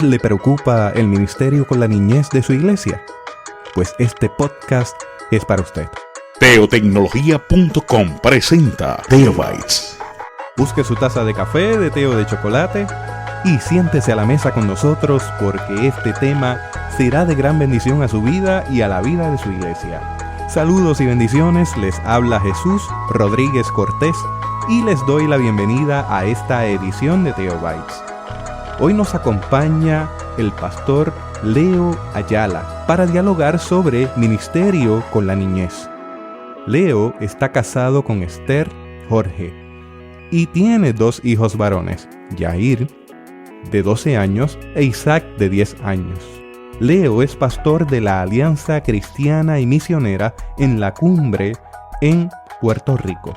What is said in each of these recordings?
le preocupa el ministerio con la niñez de su iglesia? Pues este podcast es para usted. Teotecnología.com presenta Teobytes. Busque su taza de café, de té o de chocolate y siéntese a la mesa con nosotros porque este tema será de gran bendición a su vida y a la vida de su iglesia. Saludos y bendiciones, les habla Jesús Rodríguez Cortés y les doy la bienvenida a esta edición de Teobytes. Hoy nos acompaña el pastor Leo Ayala para dialogar sobre ministerio con la niñez. Leo está casado con Esther Jorge y tiene 2 hijos varones, Yair, de 12 años, e Isaac, de 10 años. Leo es pastor de la Alianza Cristiana y Misionera en La Cumbre, en Puerto Rico.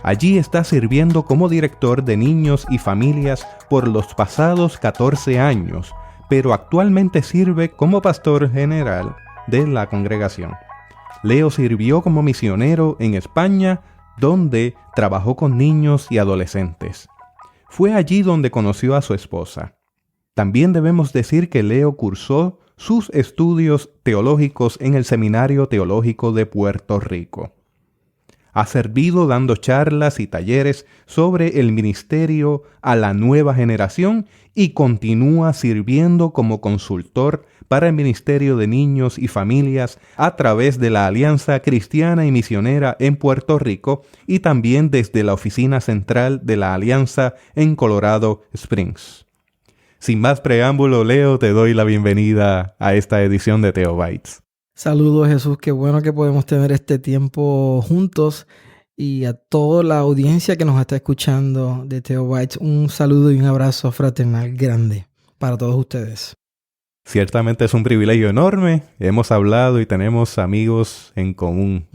Allí está sirviendo como director de niños y familias por los pasados 14 años, pero actualmente sirve como pastor general de la congregación. Leo sirvió como misionero en España, donde trabajó con niños y adolescentes. Fue allí donde conoció a su esposa. También debemos decir que Leo cursó sus estudios teológicos en el Seminario Teológico de Puerto Rico. Ha servido dando charlas y talleres sobre el ministerio a la nueva generación y continúa sirviendo como consultor para el Ministerio de Niños y Familias a través de la Alianza Cristiana y Misionera en Puerto Rico y también desde la oficina central de la Alianza en Colorado Springs. Sin más preámbulo, Leo, te doy la bienvenida a esta edición de Teobytes. Saludos, Jesús, qué bueno que podemos tener este tiempo juntos, y a toda la audiencia que nos está escuchando de Teobytes, un saludo y un abrazo fraternal grande para todos ustedes. Ciertamente es un privilegio enorme. Hemos hablado y tenemos amigos en común.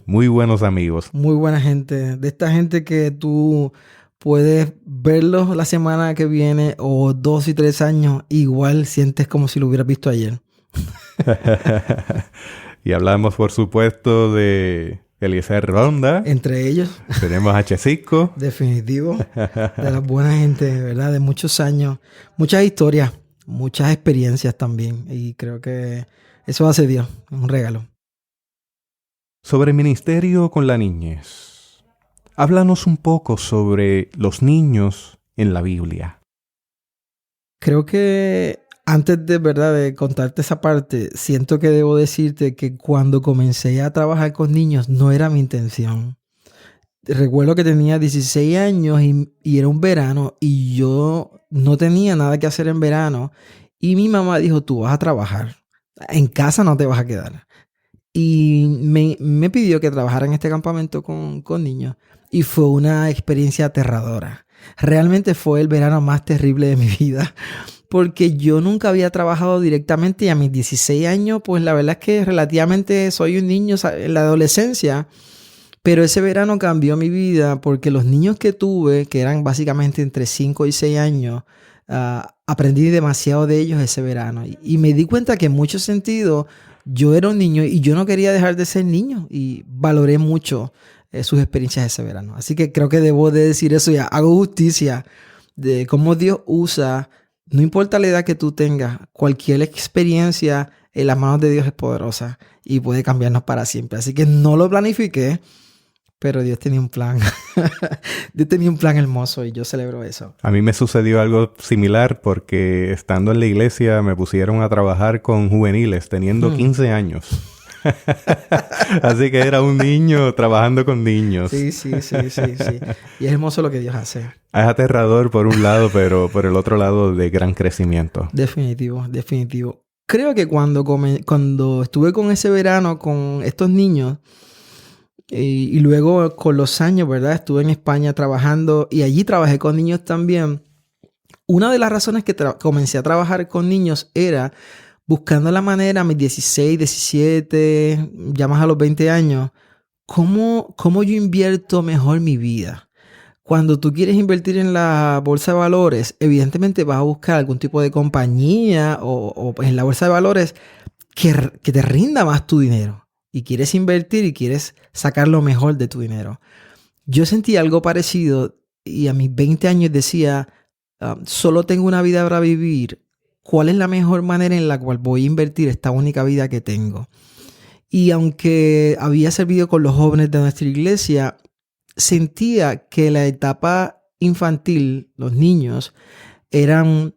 Muy buenos amigos. Muy buena gente. De esta gente que tú puedes verlos la semana que viene o 2 y 3 años, igual sientes como si lo hubieras visto ayer. Y hablamos, por supuesto, de Eliezer Ronda. Entre ellos. Tenemos a Chesico. Definitivo. De la buena gente, ¿verdad? De muchos años. Muchas historias. Muchas experiencias también. Y creo que eso hace Dios. Es un regalo. Sobre ministerio con la niñez. Háblanos un poco sobre los niños en la Biblia. Creo que antes de contarte esa parte, siento que debo decirte que cuando comencé a trabajar con niños no era mi intención. Recuerdo que tenía 16 años y era un verano y yo no tenía nada que hacer en verano. Y mi mamá dijo, tú vas a trabajar. En casa no te vas a quedar. Y me pidió que trabajara en este campamento con niños. Y fue una experiencia aterradora. Realmente fue el verano más terrible de mi vida. Porque yo nunca había trabajado directamente y a mis 16 años, pues la verdad es que relativamente soy un niño en la adolescencia. Pero ese verano cambió mi vida porque los niños que tuve, que eran básicamente entre 5 y 6 años, aprendí demasiado de ellos ese verano. Y me di cuenta que en muchos sentidos yo era un niño y yo no quería dejar de ser niño. Y valoré mucho sus experiencias ese verano. Así que creo que debo de decir eso, ya hago justicia de cómo Dios usa, no importa la edad que tú tengas, cualquier experiencia en las manos de Dios es poderosa y puede cambiarnos para siempre. Así que no lo planifiqué, pero Dios tenía un plan. Dios tenía un plan hermoso y yo celebro eso. A mí me sucedió algo similar porque estando en la iglesia me pusieron a trabajar con juveniles teniendo 15 años. Así que era un niño trabajando con niños. Sí. Y es hermoso lo que Dios hace. Es aterrador por un lado, pero por el otro lado de gran crecimiento. Definitivo. Creo que cuando estuve con ese verano con estos niños y luego con los años, ¿verdad? Estuve en España trabajando y allí trabajé con niños también. Una de las razones que comencé a trabajar con niños era buscando la manera a mis 16, 17, ya más a los 20 años, cómo yo invierto mejor mi vida. Cuando tú quieres invertir en la bolsa de valores, evidentemente vas a buscar algún tipo de compañía o en la bolsa de valores que te rinda más tu dinero. Y quieres invertir y quieres sacar lo mejor de tu dinero. Yo sentí algo parecido y a mis 20 años decía, solo tengo una vida para vivir. ¿cuál es la mejor manera en la cual voy a invertir esta única vida que tengo? Y aunque había servido con los jóvenes de nuestra iglesia, sentía que la etapa infantil, los niños, eran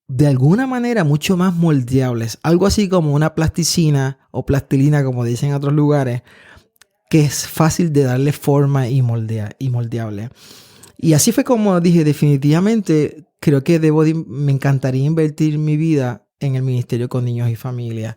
de alguna manera mucho más moldeables. Algo así como una plasticina o plastilina, como dicen en otros lugares, que es fácil de darle forma y moldeable. Y así fue como dije, definitivamente creo que me encantaría invertir mi vida en el ministerio con niños y familias.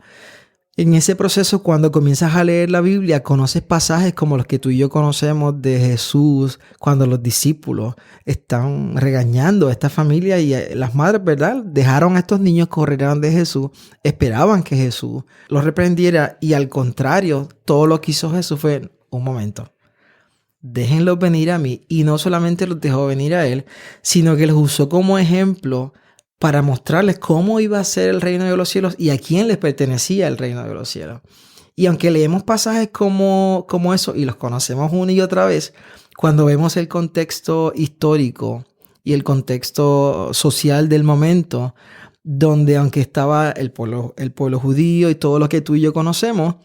En ese proceso, cuando comienzas a leer la Biblia, conoces pasajes como los que tú y yo conocemos de Jesús, cuando los discípulos están regañando a esta familia y las madres, ¿verdad? Dejaron a estos niños correr de Jesús, esperaban que Jesús los reprendiera y al contrario, todo lo que hizo Jesús fue, un momento, déjenlos venir a mí, y no solamente los dejó venir a él, sino que los usó como ejemplo para mostrarles cómo iba a ser el reino de los cielos y a quién les pertenecía el reino de los cielos. Y aunque leemos pasajes como eso y los conocemos una y otra vez, cuando vemos el contexto histórico y el contexto social del momento, donde aunque estaba el pueblo judío y todo lo que tú y yo conocemos,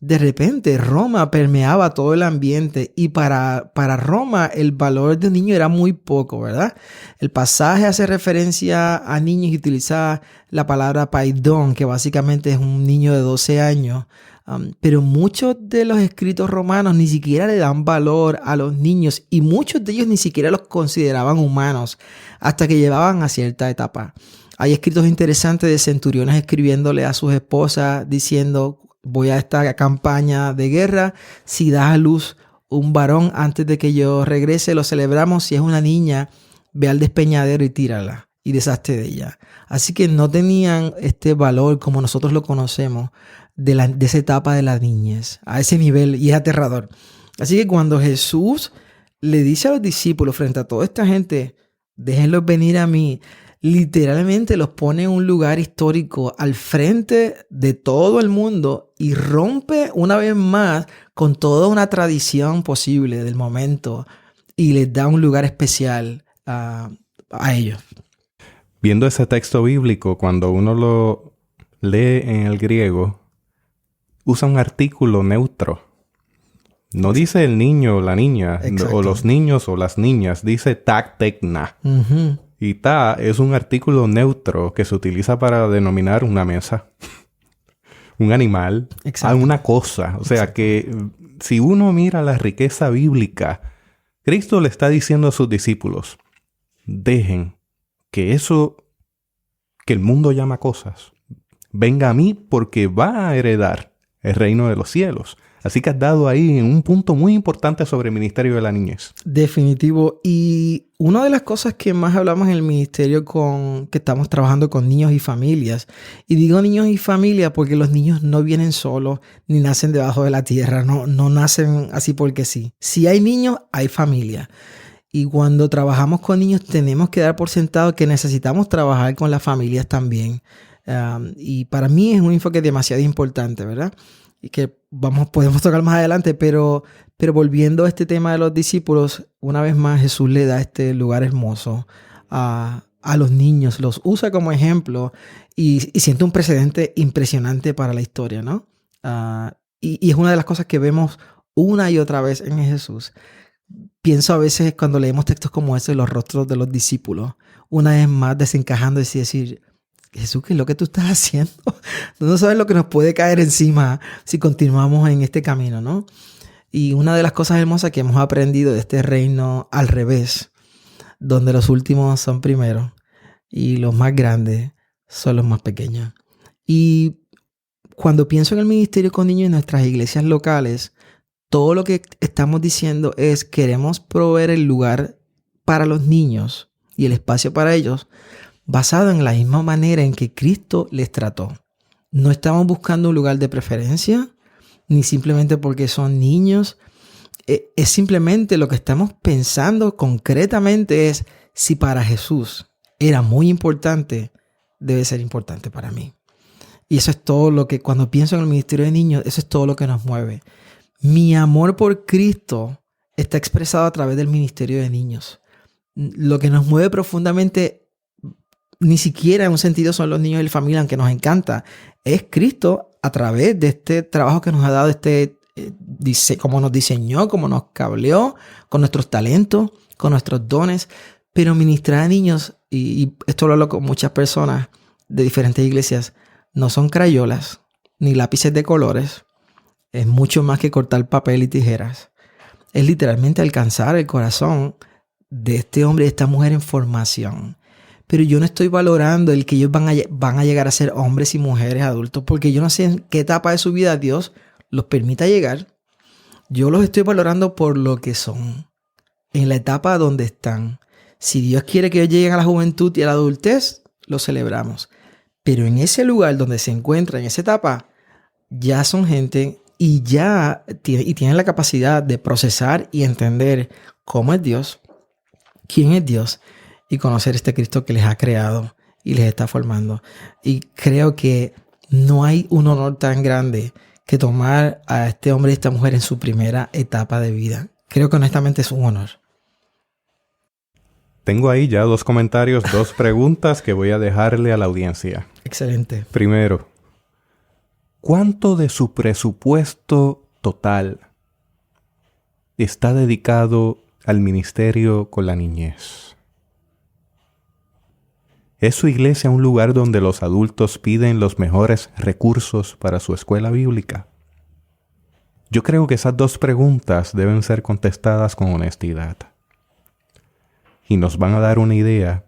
de repente Roma permeaba todo el ambiente y para Roma el valor de un niño era muy poco, ¿verdad? El pasaje hace referencia a niños y utiliza la palabra paidón, que básicamente es un niño de 12 años. Pero muchos de los escritos romanos ni siquiera le dan valor a los niños y muchos de ellos ni siquiera los consideraban humanos hasta que llevaban a cierta etapa. Hay escritos interesantes de centuriones escribiéndole a sus esposas diciendo: voy a esta campaña de guerra, si das a luz un varón antes de que yo regrese, lo celebramos. Si es una niña, ve al despeñadero y tírala y deshazte de ella. Así que no tenían este valor como nosotros lo conocemos de esa etapa de la niñez, a ese nivel, y es aterrador. Así que cuando Jesús le dice a los discípulos frente a toda esta gente, déjenlos venir a mí, literalmente los pone en un lugar histórico al frente de todo el mundo y rompe una vez más con toda una tradición posible del momento y les da un lugar especial a ellos. Viendo ese texto bíblico, cuando uno lo lee en el griego, usa un artículo neutro. No dice el niño o la niña, exacto, o los niños o las niñas, dice ta tekna. Uh-huh. Y ta es un artículo neutro que se utiliza para denominar una mesa, un animal, una cosa. O sea, exacto, que si uno mira la riqueza bíblica, Cristo le está diciendo a sus discípulos, dejen que eso que el mundo llama cosas venga a mí porque va a heredar el reino de los cielos. Así que has dado ahí un punto muy importante sobre el ministerio de la niñez. Definitivo. Y una de las cosas que más hablamos en el ministerio que estamos trabajando con niños y familias, y digo niños y familias porque los niños no vienen solos ni nacen debajo de la tierra, no nacen así porque sí. Si hay niños, hay familia. Y cuando trabajamos con niños tenemos que dar por sentado que necesitamos trabajar con las familias también. Y para mí es un enfoque demasiado importante, ¿verdad? Y que podemos tocar más adelante, pero volviendo a este tema de los discípulos, una vez más Jesús le da este lugar hermoso a los niños, los usa como ejemplo y siente un precedente impresionante para la historia, ¿no? Y es una de las cosas que vemos una y otra vez en Jesús. Pienso a veces cuando leemos textos como ese, los rostros de los discípulos, una vez más desencajando y decir, Jesús, ¿qué es lo que tú estás haciendo? Tú no sabes lo que nos puede caer encima si continuamos en este camino, ¿no? Y una de las cosas hermosas que hemos aprendido de este reino al revés, donde los últimos son primeros y los más grandes son los más pequeños. Y cuando pienso en el ministerio con niños en nuestras iglesias locales, todo lo que estamos diciendo es queremos proveer el lugar para los niños y el espacio para ellos basado en la misma manera en que Cristo les trató. No estamos buscando un lugar de preferencia, ni simplemente porque son niños. Es simplemente lo que estamos pensando concretamente es si para Jesús era muy importante, debe ser importante para mí. Y eso es todo lo que, cuando pienso en el ministerio de niños, eso es todo lo que nos mueve. Mi amor por Cristo está expresado a través del ministerio de niños. Lo que nos mueve profundamente ni siquiera en un sentido son los niños y la familia, aunque nos encanta. Es Cristo a través de este trabajo que nos ha dado, cómo nos diseñó, cómo nos cableó, con nuestros talentos, con nuestros dones. Pero ministrar a niños, y esto lo hablo con muchas personas de diferentes iglesias, no son crayolas ni lápices de colores. Es mucho más que cortar papel y tijeras. Es literalmente alcanzar el corazón de este hombre y de esta mujer en formación. Pero yo no estoy valorando el que ellos van a llegar a ser hombres y mujeres adultos, porque yo no sé en qué etapa de su vida Dios los permita llegar. Yo los estoy valorando por lo que son, en la etapa donde están. Si Dios quiere que ellos lleguen a la juventud y a la adultez, lo celebramos. Pero en ese lugar donde se encuentran, en esa etapa, ya son gente y tienen la capacidad de procesar y entender cómo es Dios, quién es Dios, y conocer este Cristo que les ha creado y les está formando. Y creo que no hay un honor tan grande que tomar a este hombre y esta mujer en su primera etapa de vida. Creo que honestamente es un honor. Tengo ahí ya 2 comentarios, 2 preguntas que voy a dejarle a la audiencia. Excelente. Primero, ¿cuánto de su presupuesto total está dedicado al ministerio con la niñez? ¿Es su iglesia un lugar donde los adultos piden los mejores recursos para su escuela bíblica? Yo creo que esas 2 preguntas deben ser contestadas con honestidad. Y nos van a dar una idea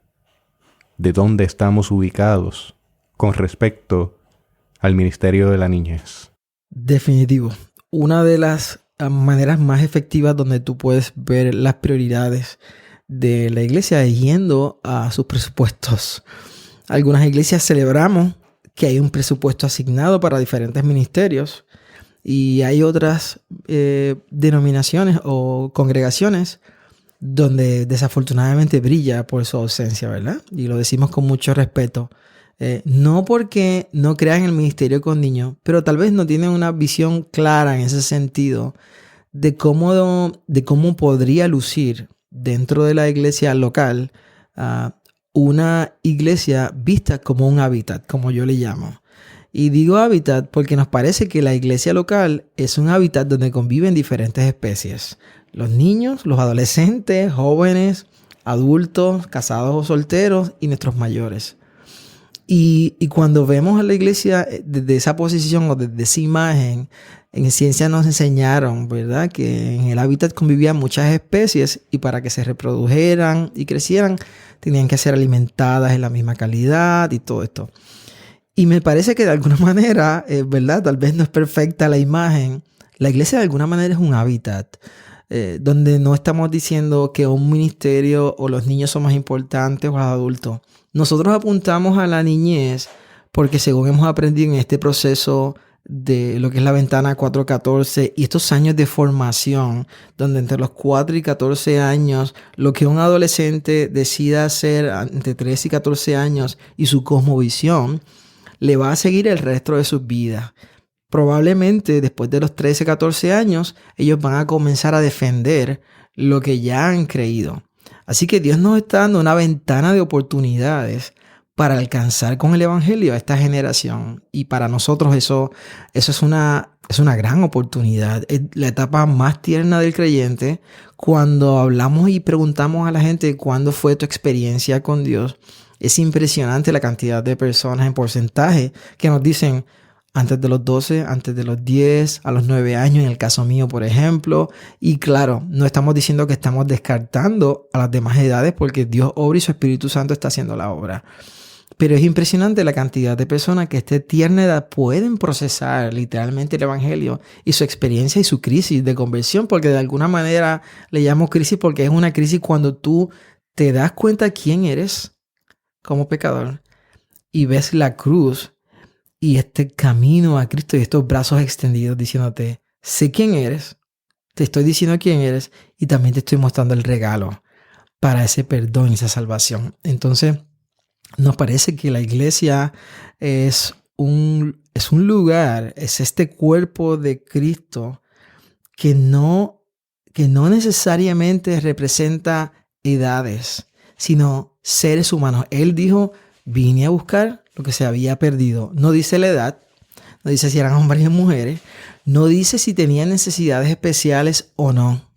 de dónde estamos ubicados con respecto al ministerio de la niñez. Definitivo. Una de las maneras más efectivas donde tú puedes ver las prioridades de la iglesia es yendo a sus presupuestos. Algunas iglesias celebramos que hay un presupuesto asignado para diferentes ministerios y hay otras denominaciones o congregaciones donde desafortunadamente brilla por su ausencia, ¿verdad? Y lo decimos con mucho respeto. No porque no crean el ministerio con niños, pero tal vez no tienen una visión clara en ese sentido de cómo podría lucir dentro de la iglesia local una iglesia vista como un hábitat, como yo le llamo. Y digo hábitat porque nos parece que la iglesia local es un hábitat donde conviven diferentes especies. Los niños, los adolescentes, jóvenes, adultos, casados o solteros y nuestros mayores. Y cuando vemos a la iglesia desde esa posición o desde esa imagen, en ciencia nos enseñaron, ¿verdad?, que en el hábitat convivían muchas especies y para que se reprodujeran y crecieran tenían que ser alimentadas en la misma calidad y todo esto. Y me parece que de alguna manera, ¿verdad?, tal vez no es perfecta la imagen. La iglesia de alguna manera es un hábitat donde no estamos diciendo que un ministerio o los niños son más importantes o los adultos. Nosotros apuntamos a la niñez porque según hemos aprendido en este proceso de lo que es la ventana 4-14 y estos años de formación, donde entre los 4 y 14 años, lo que un adolescente decida hacer entre 13 y 14 años y su cosmovisión, le va a seguir el resto de sus vidas. Probablemente después de los 13, 14 años, ellos van a comenzar a defender lo que ya han creído. Así que Dios nos está dando una ventana de oportunidades para alcanzar con el evangelio a esta generación. Y para nosotros eso es una gran oportunidad. Es la etapa más tierna del creyente cuando hablamos y preguntamos a la gente cuándo fue tu experiencia con Dios. Es impresionante la cantidad de personas en porcentaje que nos dicen antes de los 12, antes de los 10, a los 9 años, en el caso mío, por ejemplo. Y claro, no estamos diciendo que estamos descartando a las demás edades porque Dios obra y su Espíritu Santo está haciendo la obra. Pero es impresionante la cantidad de personas que a esta tierna edad pueden procesar literalmente el evangelio y su experiencia y su crisis de conversión, porque de alguna manera le llamo crisis porque es una crisis cuando tú te das cuenta quién eres como pecador y ves la cruz y este camino a Cristo y estos brazos extendidos diciéndote, sé quién eres, te estoy diciendo quién eres y también te estoy mostrando el regalo para ese perdón y esa salvación. Entonces, nos parece que la iglesia es un lugar, es este cuerpo de Cristo que no necesariamente representa edades, sino seres humanos. Él dijo, vine a buscar lo que se había perdido. No dice la edad, no dice si eran hombres o mujeres, no dice si tenían necesidades especiales o no.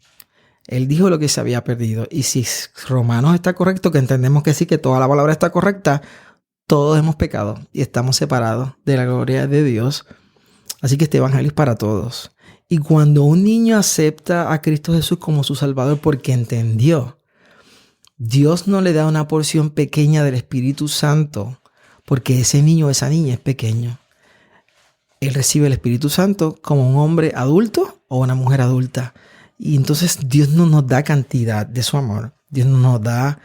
Él dijo lo que se había perdido. Y si Romanos está correcto, que entendemos que sí, que toda la palabra está correcta, todos hemos pecado y estamos separados de la gloria de Dios. Así que este evangelio es para todos. Y cuando un niño acepta a Cristo Jesús como su Salvador porque entendió, Dios no le da una porción pequeña del Espíritu Santo porque ese niño o esa niña es pequeño. Él recibe el Espíritu Santo como un hombre adulto o una mujer adulta. Y entonces Dios no nos da cantidad de su amor. Dios no nos da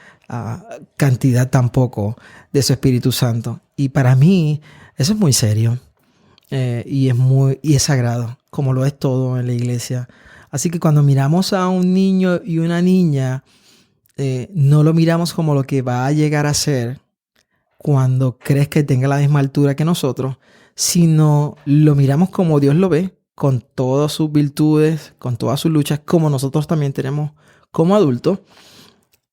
cantidad tampoco de su Espíritu Santo. Y para mí eso es muy serio. Y es sagrado, como lo es todo en la iglesia. Así que cuando miramos a un niño y una niña, no lo miramos como lo que va a llegar a ser cuando crees que tenga la misma altura que nosotros, sino lo miramos como Dios lo ve, con todas sus virtudes, con todas sus luchas, como nosotros también tenemos como adultos.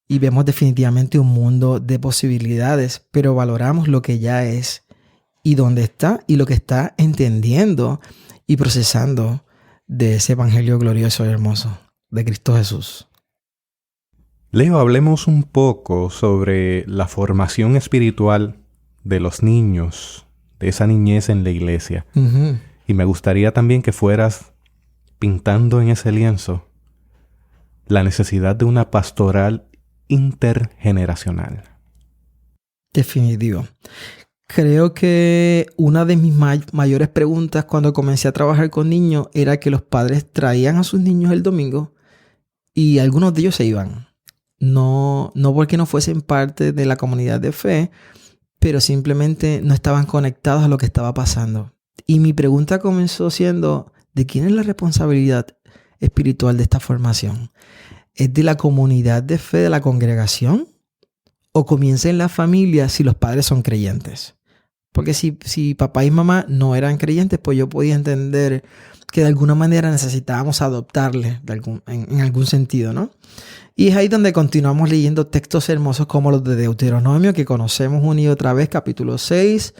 Y vemos definitivamente un mundo de posibilidades, pero valoramos lo que ya es y dónde está y lo que está entendiendo y procesando de ese evangelio glorioso y hermoso de Cristo Jesús. Leo, hablemos un poco sobre la formación espiritual de los niños, de esa niñez en la iglesia. Uh-huh. Y me gustaría también que fueras pintando en ese lienzo la necesidad de una pastoral intergeneracional. Definitivo. Creo que una de mis mayores preguntas cuando comencé a trabajar con niños era que los padres traían a sus niños el domingo y algunos de ellos se iban. No porque no fuesen parte de la comunidad de fe, pero simplemente no estaban conectados a lo que estaba pasando. Y mi pregunta comenzó siendo, ¿de quién es la responsabilidad espiritual de esta formación? ¿Es de la comunidad de fe, de la congregación? ¿O comienza en la familia si los padres son creyentes? Porque si papá y mamá no eran creyentes, pues yo podía entender que de alguna manera necesitábamos adoptarles en algún sentido, ¿no? Y es ahí donde continuamos leyendo textos hermosos como los de Deuteronomio, que conocemos una y otra vez, capítulo 6.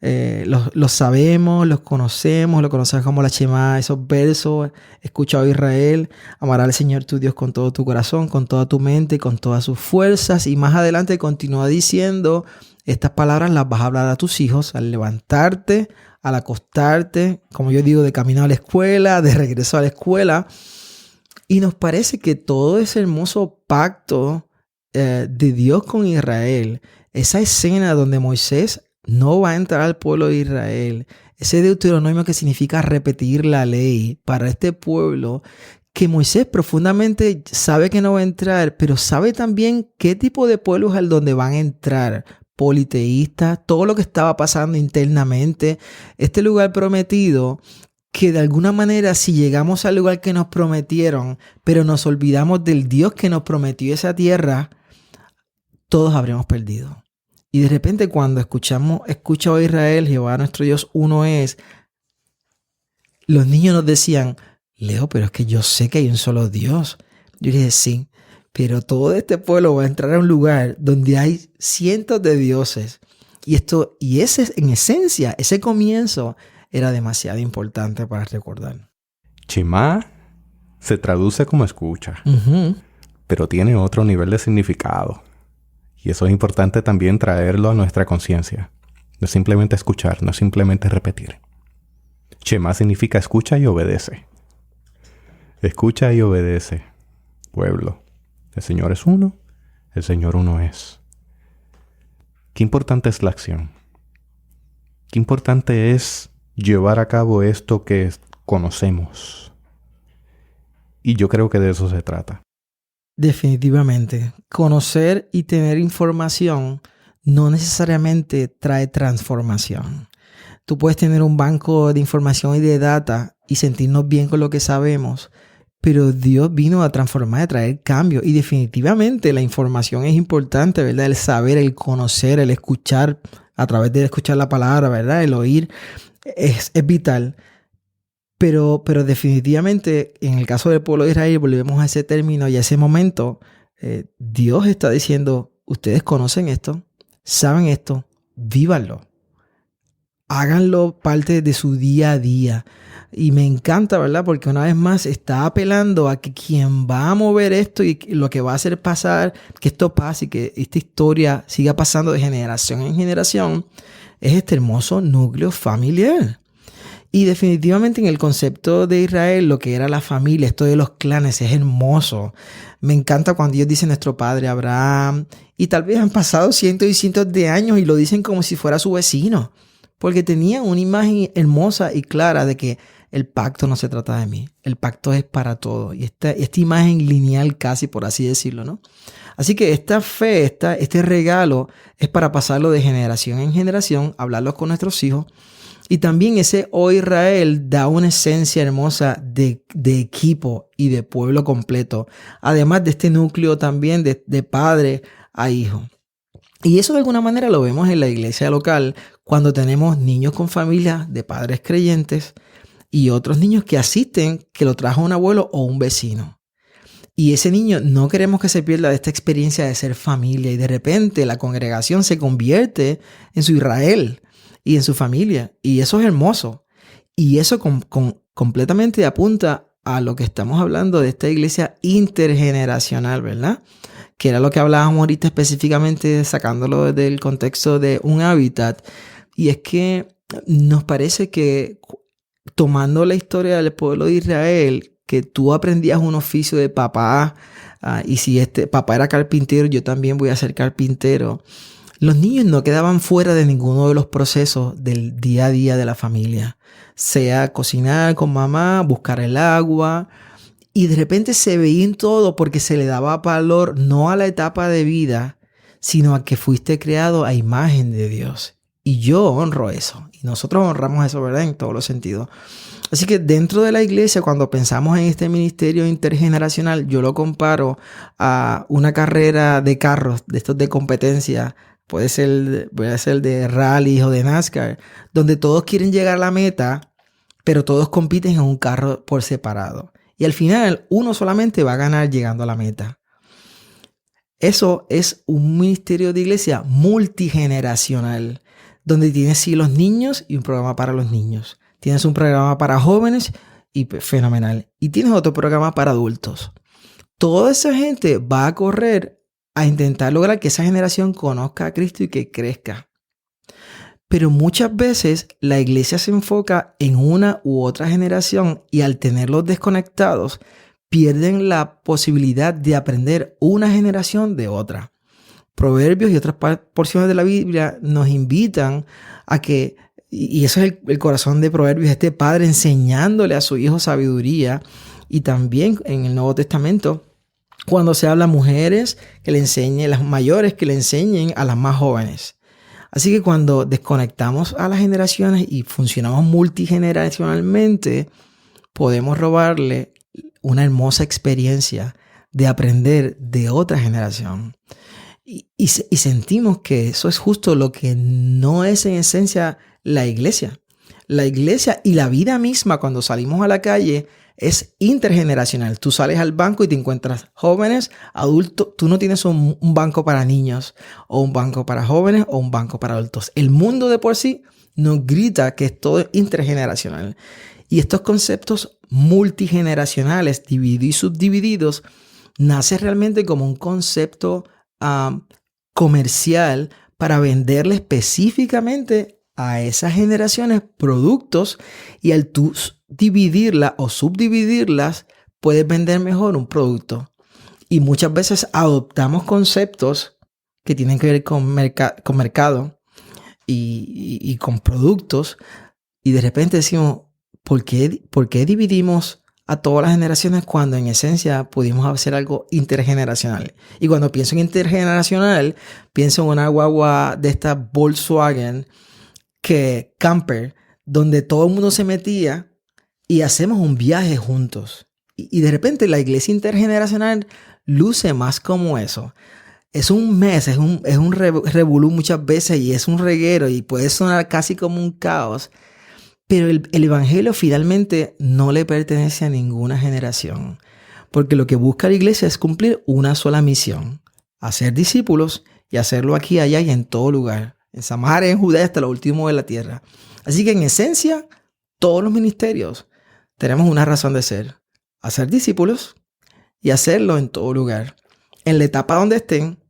Los sabemos, los conocemos como la Shema, esos versos. Escucha, oh Israel, amará al Señor tu Dios con todo tu corazón, con toda tu mente y con todas sus fuerzas. Y más adelante continúa diciendo, estas palabras las vas a hablar a tus hijos al levantarte, al acostarte, como yo digo, de camino a la escuela, de regreso a la escuela. Y nos parece que todo ese hermoso pacto de Dios con Israel, esa escena donde Moisés no va a entrar al pueblo de Israel, ese Deuteronomio que significa repetir la ley para este pueblo, que Moisés profundamente sabe que no va a entrar, pero sabe también qué tipo de pueblo es el donde van a entrar. Politeístas, todo lo que estaba pasando internamente, este lugar prometido, que de alguna manera si llegamos al lugar que nos prometieron, pero nos olvidamos del Dios que nos prometió esa tierra, todos habremos perdido. Y de repente cuando escucha, oh Israel, Jehová nuestro Dios uno es, los niños nos decían, Leo, pero es que yo sé que hay un solo Dios. Yo le dije, sí, pero todo este pueblo va a entrar a un lugar donde hay cientos de dioses. Y ese, en esencia, ese comienzo era demasiado importante para recordar. Shema se traduce como escucha, Uh-huh. pero tiene otro nivel de significado. Y eso es importante también traerlo a nuestra conciencia. No es simplemente escuchar, no es simplemente repetir. Shema significa escucha y obedece. Escucha y obedece, pueblo. El Señor es uno, el Señor uno es. Qué importante es la acción. Qué importante es llevar a cabo esto que conocemos. Y yo creo que de eso se trata. Definitivamente. Conocer y tener información no necesariamente trae transformación. Tú puedes tener un banco de información y de data y sentirnos bien con lo que sabemos, pero Dios vino a transformar, a traer cambio. Y definitivamente la información es importante, ¿verdad? El saber, el conocer, el escuchar, a través de escuchar la palabra, ¿verdad? El oír es vital. Pero definitivamente, en el caso del pueblo de Israel, volvemos a ese término y a ese momento, Dios está diciendo, ustedes conocen esto, saben esto, vívanlo. Háganlo parte de su día a día. Y me encanta, ¿verdad? Porque una vez más está apelando a que quien va a mover esto y lo que va a hacer pasar, que esto pase y que esta historia siga pasando de generación en generación, es este hermoso núcleo familiar. Y definitivamente en el concepto de Israel, lo que era la familia, esto de los clanes, es hermoso. Me encanta cuando Dios dice nuestro padre Abraham. Y tal vez han pasado cientos y cientos de años y lo dicen como si fuera su vecino. Porque tenían una imagen hermosa y clara de que el pacto no se trata de mí. El pacto es para todos. Y esta imagen lineal casi, por así decirlo, ¿no? Así que esta fe, este regalo es para pasarlo de generación en generación, hablarlo con nuestros hijos. Y también ese Oh Israel da una esencia hermosa de equipo y de pueblo completo. Además de este núcleo también de padre a hijo. Y eso de alguna manera lo vemos en la iglesia local cuando tenemos niños con familias de padres creyentes y otros niños que asisten, que lo trajo un abuelo o un vecino. Y ese niño no queremos que se pierda de esta experiencia de ser familia y de repente la congregación se convierte en su Israel y en su familia. Y eso es hermoso. Y eso completamente apunta a lo que estamos hablando de esta iglesia intergeneracional, ¿verdad? Que era lo que hablábamos ahorita específicamente, sacándolo del contexto de un hábitat. Y es que nos parece que tomando la historia del pueblo de Israel, que tú aprendías un oficio de papá, y si este papá era carpintero, yo también voy a ser carpintero. Los niños no quedaban fuera de ninguno de los procesos del día a día de la familia. Sea cocinar con mamá, buscar el agua. Y de repente se veía en todo porque se le daba valor no a la etapa de vida, sino a que fuiste creado a imagen de Dios. Y yo honro eso. Y nosotros honramos eso, ¿verdad? En todos los sentidos. Así que dentro de la iglesia, cuando pensamos en este ministerio intergeneracional, yo lo comparo a una carrera de carros, de estos de competencia. Puede ser de rally o de NASCAR, donde todos quieren llegar a la meta, pero todos compiten en un carro por separado. Y al final, uno solamente va a ganar llegando a la meta. Eso es un ministerio de iglesia multigeneracional, donde tienes sí los niños y un programa para los niños. Tienes un programa para jóvenes y fenomenal. Y tienes otro programa para adultos. Toda esa gente va a correr a intentar lograr que esa generación conozca a Cristo y que crezca. Pero muchas veces la iglesia se enfoca en una u otra generación y al tenerlos desconectados, pierden la posibilidad de aprender una generación de otra. Proverbios y otras porciones de la Biblia nos invitan a que, y eso es el corazón de Proverbios, este padre enseñándole a su hijo sabiduría, y también en el Nuevo Testamento, cuando se habla a mujeres, que le enseñen, las mayores que le enseñen a las más jóvenes. Así que cuando desconectamos a las generaciones y funcionamos multigeneracionalmente, podemos robarle una hermosa experiencia de aprender de otra generación. Y sentimos que eso es justo lo que no es en esencia la iglesia. La iglesia y la vida misma cuando salimos a la calle es intergeneracional. Tú sales al banco y te encuentras jóvenes, adultos. Tú no tienes un banco para niños o un banco para jóvenes o un banco para adultos. El mundo de por sí nos grita que es todo intergeneracional. Y estos conceptos multigeneracionales, divididos y subdivididos, nace realmente como un concepto comercial para venderle específicamente a esas generaciones productos, y al tú dividirlas o subdividirlas puedes vender mejor un producto. Y muchas veces adoptamos conceptos que tienen que ver con mercado y con productos, y de repente decimos, ¿por qué dividimos a todas las generaciones cuando en esencia pudimos hacer algo intergeneracional? Y cuando pienso en intergeneracional, pienso en una guagua de esta Volkswagen camper, donde todo el mundo se metía y hacemos un viaje juntos. Y de repente la iglesia intergeneracional luce más como eso. Es un mes, es un revolú muchas veces, y es un reguero y puede sonar casi como un caos. Pero el evangelio finalmente no le pertenece a ninguna generación, porque lo que busca la iglesia es cumplir una sola misión: hacer discípulos y hacerlo aquí, allá y en todo lugar. En Samaria, en Judea, hasta lo último de la tierra. Así que en esencia, todos los ministerios tenemos una razón de ser. Hacer discípulos y hacerlo en todo lugar. En la etapa donde estén,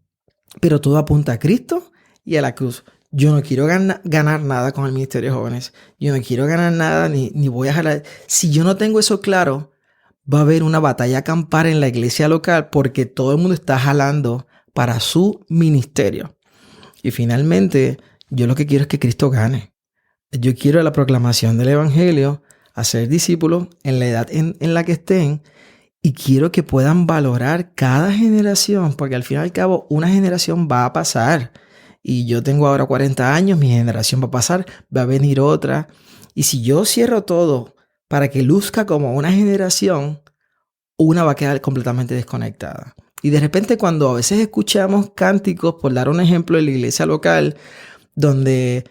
pero todo apunta a Cristo y a la cruz. Yo no quiero ganar nada con el ministerio de jóvenes. Yo no quiero ganar nada ni voy a jalar. Si yo no tengo eso claro, va a haber una batalla campal en la iglesia local porque todo el mundo está jalando para su ministerio. Y finalmente, yo lo que quiero es que Cristo gane. Yo quiero la proclamación del evangelio, hacer discípulos en la edad en la que estén, y quiero que puedan valorar cada generación, porque al fin y al cabo una generación va a pasar. Y yo tengo ahora 40 años, mi generación va a pasar, va a venir otra. Y si yo cierro todo para que luzca como una generación, una va a quedar completamente desconectada. Y de repente cuando a veces escuchamos cánticos, por dar un ejemplo en la iglesia local, donde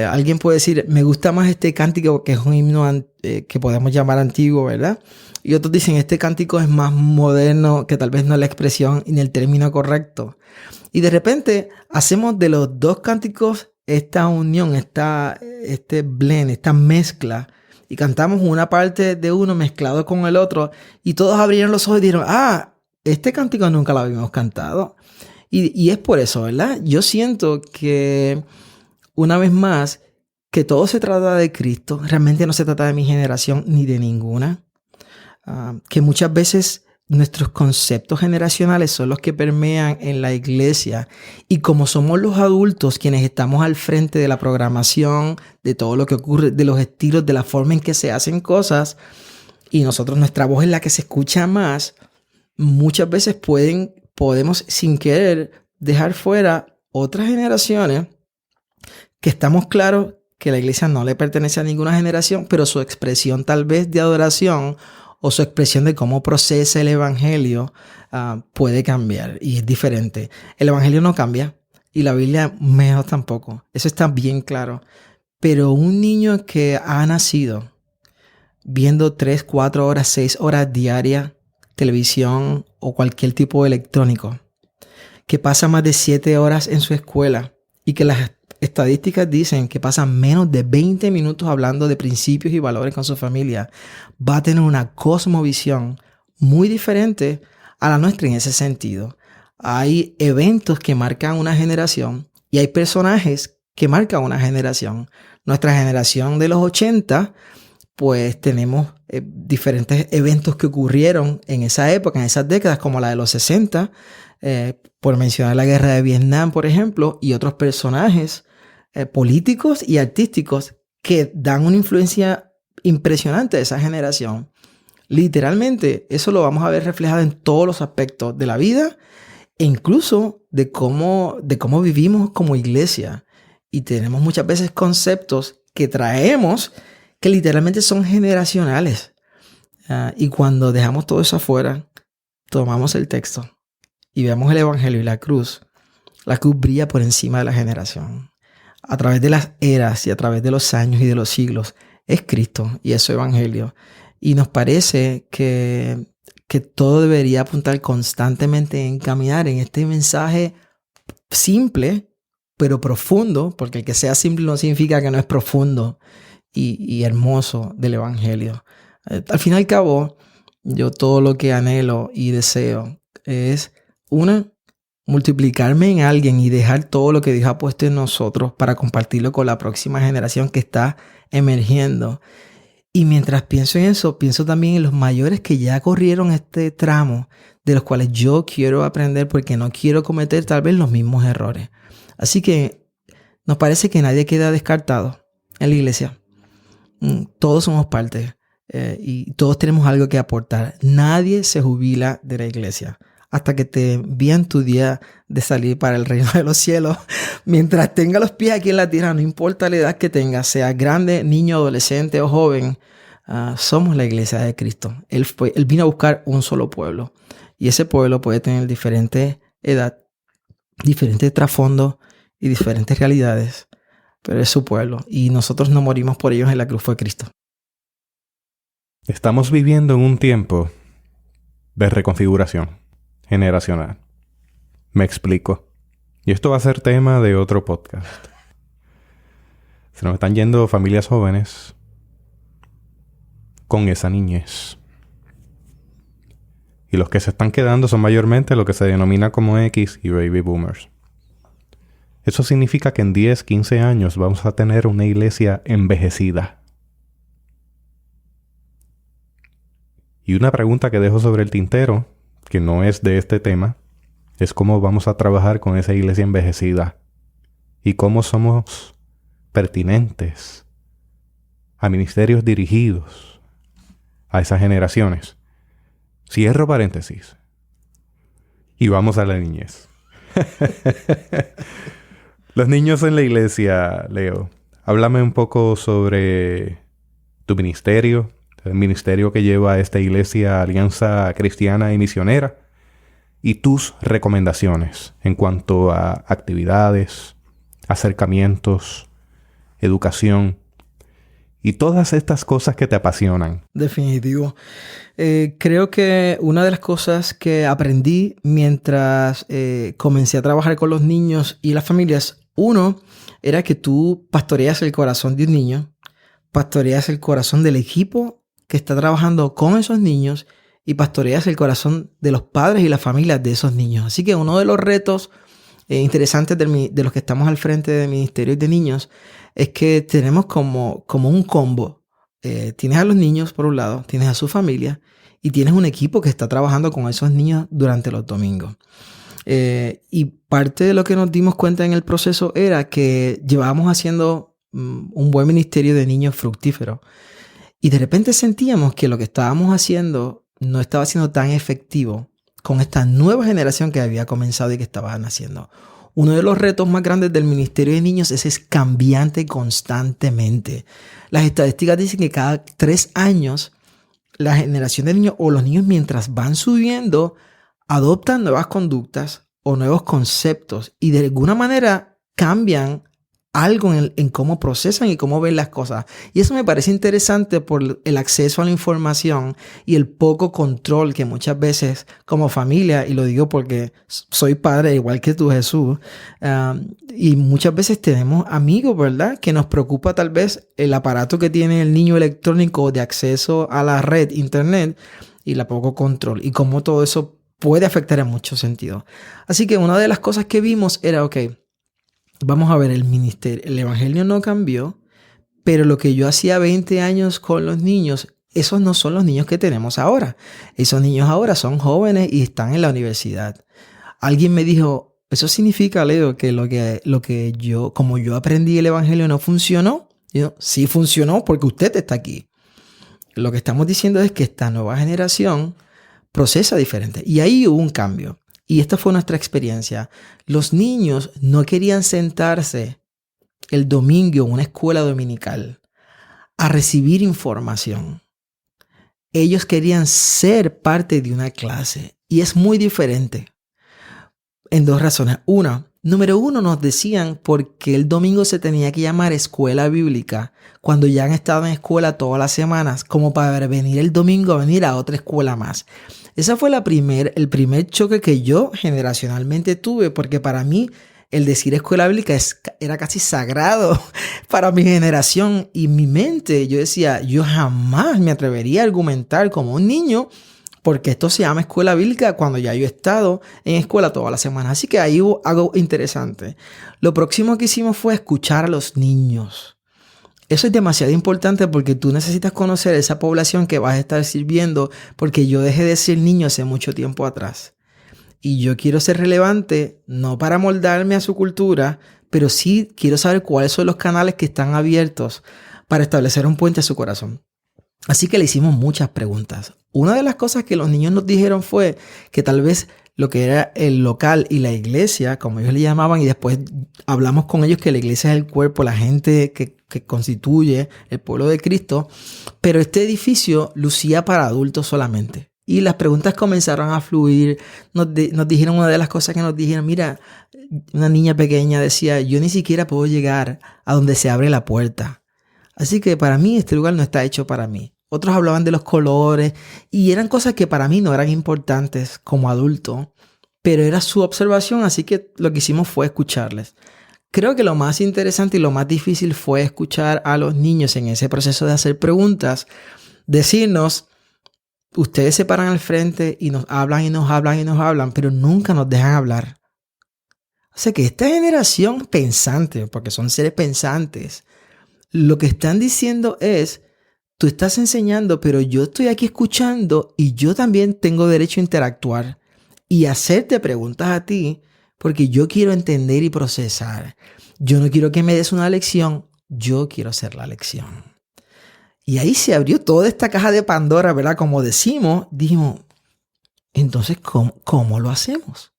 alguien puede decir, me gusta más este cántico que es un himno que podemos llamar antiguo, ¿verdad? Y otros dicen, este cántico es más moderno, que tal vez no es la expresión ni el término correcto. Y de repente hacemos de los dos cánticos esta unión, este blend, esta mezcla. Y cantamos una parte de uno mezclado con el otro. Y todos abrieron los ojos y dijeron, este cántico nunca lo habíamos cantado. Y es por eso, ¿verdad? Yo siento que, una vez más, que todo se trata de Cristo. Realmente no se trata de mi generación ni de ninguna. Que muchas veces nuestros conceptos generacionales son los que permean en la iglesia. Y como somos los adultos quienes estamos al frente de la programación, de todo lo que ocurre, de los estilos, de la forma en que se hacen cosas, y nosotros, nuestra voz es la que se escucha más, muchas veces podemos sin querer dejar fuera otras generaciones que estamos claros que la iglesia no le pertenece a ninguna generación, pero su expresión tal vez de adoración o su expresión de cómo procesa el evangelio puede cambiar y es diferente. El evangelio no cambia y la Biblia menos tampoco. Eso está bien claro. Pero un niño que ha nacido viendo 3, 4 horas, 6 horas diarias televisión o cualquier tipo de electrónico, que pasa más de 7 horas en su escuela y que las estadísticas dicen que pasa menos de 20 minutos hablando de principios y valores con su familia, va a tener una cosmovisión muy diferente a la nuestra en ese sentido. Hay eventos que marcan una generación y hay personajes que marcan una generación. Nuestra generación de los 80, pues tenemos diferentes eventos que ocurrieron en esa época, en esas décadas, como la de los 60, por mencionar la guerra de Vietnam, por ejemplo, y otros personajes políticos y artísticos que dan una influencia impresionante de esa generación. Literalmente, eso lo vamos a ver reflejado en todos los aspectos de la vida e incluso de cómo vivimos como iglesia. Y tenemos muchas veces conceptos que traemos que literalmente son generacionales. Y cuando dejamos todo eso afuera, tomamos el texto y vemos el evangelio y la cruz brilla por encima de la generación. A través de las eras y a través de los años y de los siglos, es Cristo y es su evangelio. Y nos parece que todo debería apuntar constantemente en caminar en este mensaje simple, pero profundo, porque el que sea simple no significa que no es profundo y hermoso del evangelio. Al fin y al cabo, yo todo lo que anhelo y deseo es, multiplicarme en alguien y dejar todo lo que Dios ha puesto en nosotros para compartirlo con la próxima generación que está emergiendo. Y mientras pienso en eso, pienso también en los mayores que ya corrieron este tramo, de los cuales yo quiero aprender porque no quiero cometer tal vez los mismos errores. Así que nos parece que nadie queda descartado en la iglesia. Todos somos parte y todos tenemos algo que aportar. Nadie se jubila de la iglesia hasta que te envían tu día de salir para el reino de los cielos. Mientras tenga los pies aquí en la tierra, no importa la edad que tengas, sea grande, niño, adolescente o joven, somos la iglesia de Cristo. Él vino a buscar un solo pueblo. Y ese pueblo puede tener diferente edad, diferentes trasfondos y diferentes realidades. Pero es su pueblo. Y nosotros no morimos por ellos, en la cruz fue Cristo. Estamos viviendo en un tiempo de reconfiguración generacional. Me explico. Y esto va a ser tema de otro podcast. Se nos están yendo familias jóvenes con esa niñez. Y los que se están quedando son mayormente lo que se denomina como X y Baby Boomers. Eso significa que en 10, 15 años vamos a tener una iglesia envejecida. Y una pregunta que dejo sobre el tintero, que no es de este tema, es cómo vamos a trabajar con esa iglesia envejecida. Y cómo somos pertinentes a ministerios dirigidos a esas generaciones. Cierro paréntesis. Y vamos a la niñez. Los niños en la iglesia, Leo. Háblame un poco sobre tu ministerio, el ministerio que lleva esta iglesia, Alianza Cristiana y Misionera, y tus recomendaciones en cuanto a actividades, acercamientos, educación y todas estas cosas que te apasionan. Definitivo. Creo que una de las cosas que aprendí mientras comencé a trabajar con los niños y las familias, uno, era que tú pastoreas el corazón de un niño, pastoreas el corazón del equipo que está trabajando con esos niños y pastoreas el corazón de los padres y las familias de esos niños. Así que uno de los retos interesantes de los que estamos al frente de ministerios de niños es que tenemos como un combo. Tienes a los niños por un lado, tienes a su familia y tienes un equipo que está trabajando con esos niños durante los domingos. Y parte de lo que nos dimos cuenta en el proceso era que llevábamos haciendo un buen ministerio de niños fructífero. Y de repente sentíamos que lo que estábamos haciendo no estaba siendo tan efectivo con esta nueva generación que había comenzado y que estaba naciendo. Uno de los retos más grandes del ministerio de niños es cambiante constantemente. Las estadísticas dicen que cada 3 años la generación de niños o los niños mientras van subiendo adoptan nuevas conductas o nuevos conceptos y de alguna manera cambian algo en cómo procesan y cómo ven las cosas. Y eso me parece interesante por el acceso a la información y el poco control que muchas veces como familia, y lo digo porque soy padre igual que tú, Jesús, y muchas veces tenemos amigos, ¿verdad? Que nos preocupa tal vez el aparato que tiene el niño electrónico de acceso a la red, internet, y la poco control y cómo todo eso puede afectar en muchos sentidos. Así que una de las cosas que vimos era, vamos a ver, el ministerio, el evangelio no cambió, pero lo que yo hacía 20 años con los niños, esos no son los niños que tenemos ahora. Esos niños ahora son jóvenes y están en la universidad. Alguien me dijo, ¿eso significa, Leo, que como yo aprendí el evangelio no funcionó? Yo, sí funcionó porque usted está aquí. Lo que estamos diciendo es que esta nueva generación procesa diferente. Y ahí hubo un cambio. Y esta fue nuestra experiencia. Los niños no querían sentarse el domingo en una escuela dominical a recibir información. Ellos querían ser parte de una clase. Y es muy diferente. En 2 razones. Número 1, nos decían por qué el domingo se tenía que llamar escuela bíblica cuando ya han estado en escuela todas las semanas, como para venir el domingo a venir a otra escuela más. Ese fue el primer choque que yo generacionalmente tuve, porque para mí el decir escuela bíblica era casi sagrado para mi generación y mi mente. Yo decía, yo jamás me atrevería a argumentar como un niño porque esto se llama escuela bíblica cuando ya yo he estado en escuela toda la semana. Así que ahí hubo algo interesante. Lo próximo que hicimos fue escuchar a los niños. Eso es demasiado importante porque tú necesitas conocer esa población que vas a estar sirviendo, porque yo dejé de ser niño hace mucho tiempo atrás. Y yo quiero ser relevante, no para moldarme a su cultura, pero sí quiero saber cuáles son los canales que están abiertos para establecer un puente a su corazón. Así que le hicimos muchas preguntas. Una de las cosas que los niños nos dijeron fue que tal vez lo que era el local y la iglesia, como ellos le llamaban, y después hablamos con ellos que la iglesia es el cuerpo, la gente que constituye el pueblo de Cristo, pero este edificio lucía para adultos solamente. Y las preguntas comenzaron a fluir. Nos dijeron, una de las cosas que nos dijeron, mira, una niña pequeña decía, yo ni siquiera puedo llegar a donde se abre la puerta. Así que para mí este lugar no está hecho para mí. Otros hablaban de los colores y eran cosas que para mí no eran importantes como adulto, pero era su observación, así que lo que hicimos fue escucharles. Creo que lo más interesante y lo más difícil fue escuchar a los niños en ese proceso de hacer preguntas, decirnos, ustedes se paran al frente y nos hablan y nos hablan y nos hablan, pero nunca nos dejan hablar. O sea que esta generación pensante, porque son seres pensantes, lo que están diciendo es, tú estás enseñando, pero yo estoy aquí escuchando y yo también tengo derecho a interactuar y hacerte preguntas a ti porque yo quiero entender y procesar. Yo no quiero que me des una lección, yo quiero hacer la lección. Y ahí se abrió toda esta caja de Pandora, ¿verdad? Como decimos, dijimos, entonces, ¿cómo lo hacemos?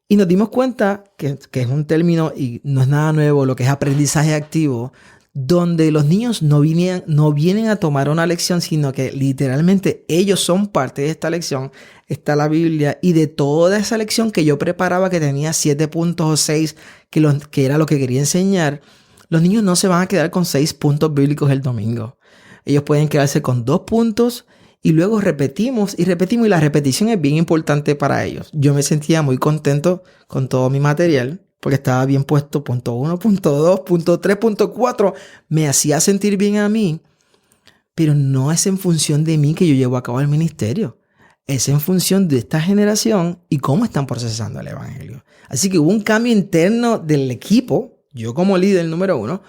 Y nos dimos cuenta que es un término y no es nada nuevo, lo que es aprendizaje activo, donde los niños no vienen a tomar una lección, sino que literalmente ellos son parte de esta lección. Está la Biblia y de toda esa lección que yo preparaba, que tenía 7 puntos o 6, que era lo que quería enseñar, los niños no se van a quedar con 6 puntos bíblicos el domingo. Ellos pueden quedarse con 2 puntos y luego repetimos y la repetición es bien importante para ellos. Yo me sentía muy contento con todo mi material porque estaba bien puesto, punto 1, punto 2, punto 3, punto 4. Me hacía sentir bien a mí, pero no es en función de mí que yo llevo a cabo el ministerio. Es en función de esta generación y cómo están procesando el evangelio. Así que hubo un cambio interno del equipo, yo como líder número 1,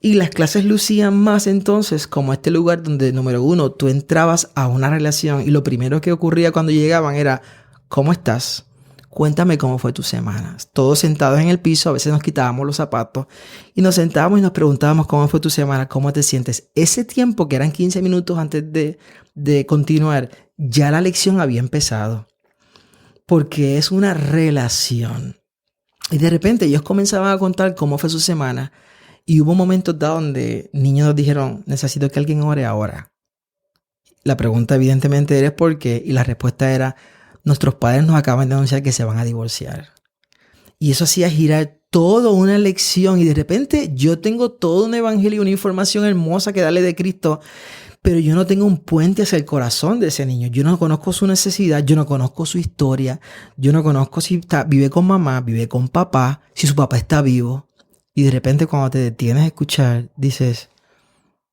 y las clases lucían más entonces como este lugar donde, número 1, tú entrabas a una relación y lo primero que ocurría cuando llegaban era, ¿cómo estás? Cuéntame cómo fue tu semana. Todos sentados en el piso, a veces nos quitábamos los zapatos y nos sentábamos y nos preguntábamos cómo fue tu semana, cómo te sientes. Ese tiempo, que eran 15 minutos antes de continuar, ya la lección había empezado. Porque es una relación. Y de repente ellos comenzaban a contar cómo fue su semana. Y hubo momentos donde niños nos dijeron, necesito que alguien ore ahora. La pregunta evidentemente era ¿por qué? Y la respuesta era, nuestros padres nos acaban de anunciar que se van a divorciar. Y eso hacía girar toda una lección. Y de repente yo tengo todo un evangelio y una información hermosa que darle de Cristo, pero yo no tengo un puente hacia el corazón de ese niño. Yo no conozco su necesidad, yo no conozco su historia, yo no conozco si vive con mamá, vive con papá, si su papá está vivo. Y de repente cuando te detienes a escuchar, dices,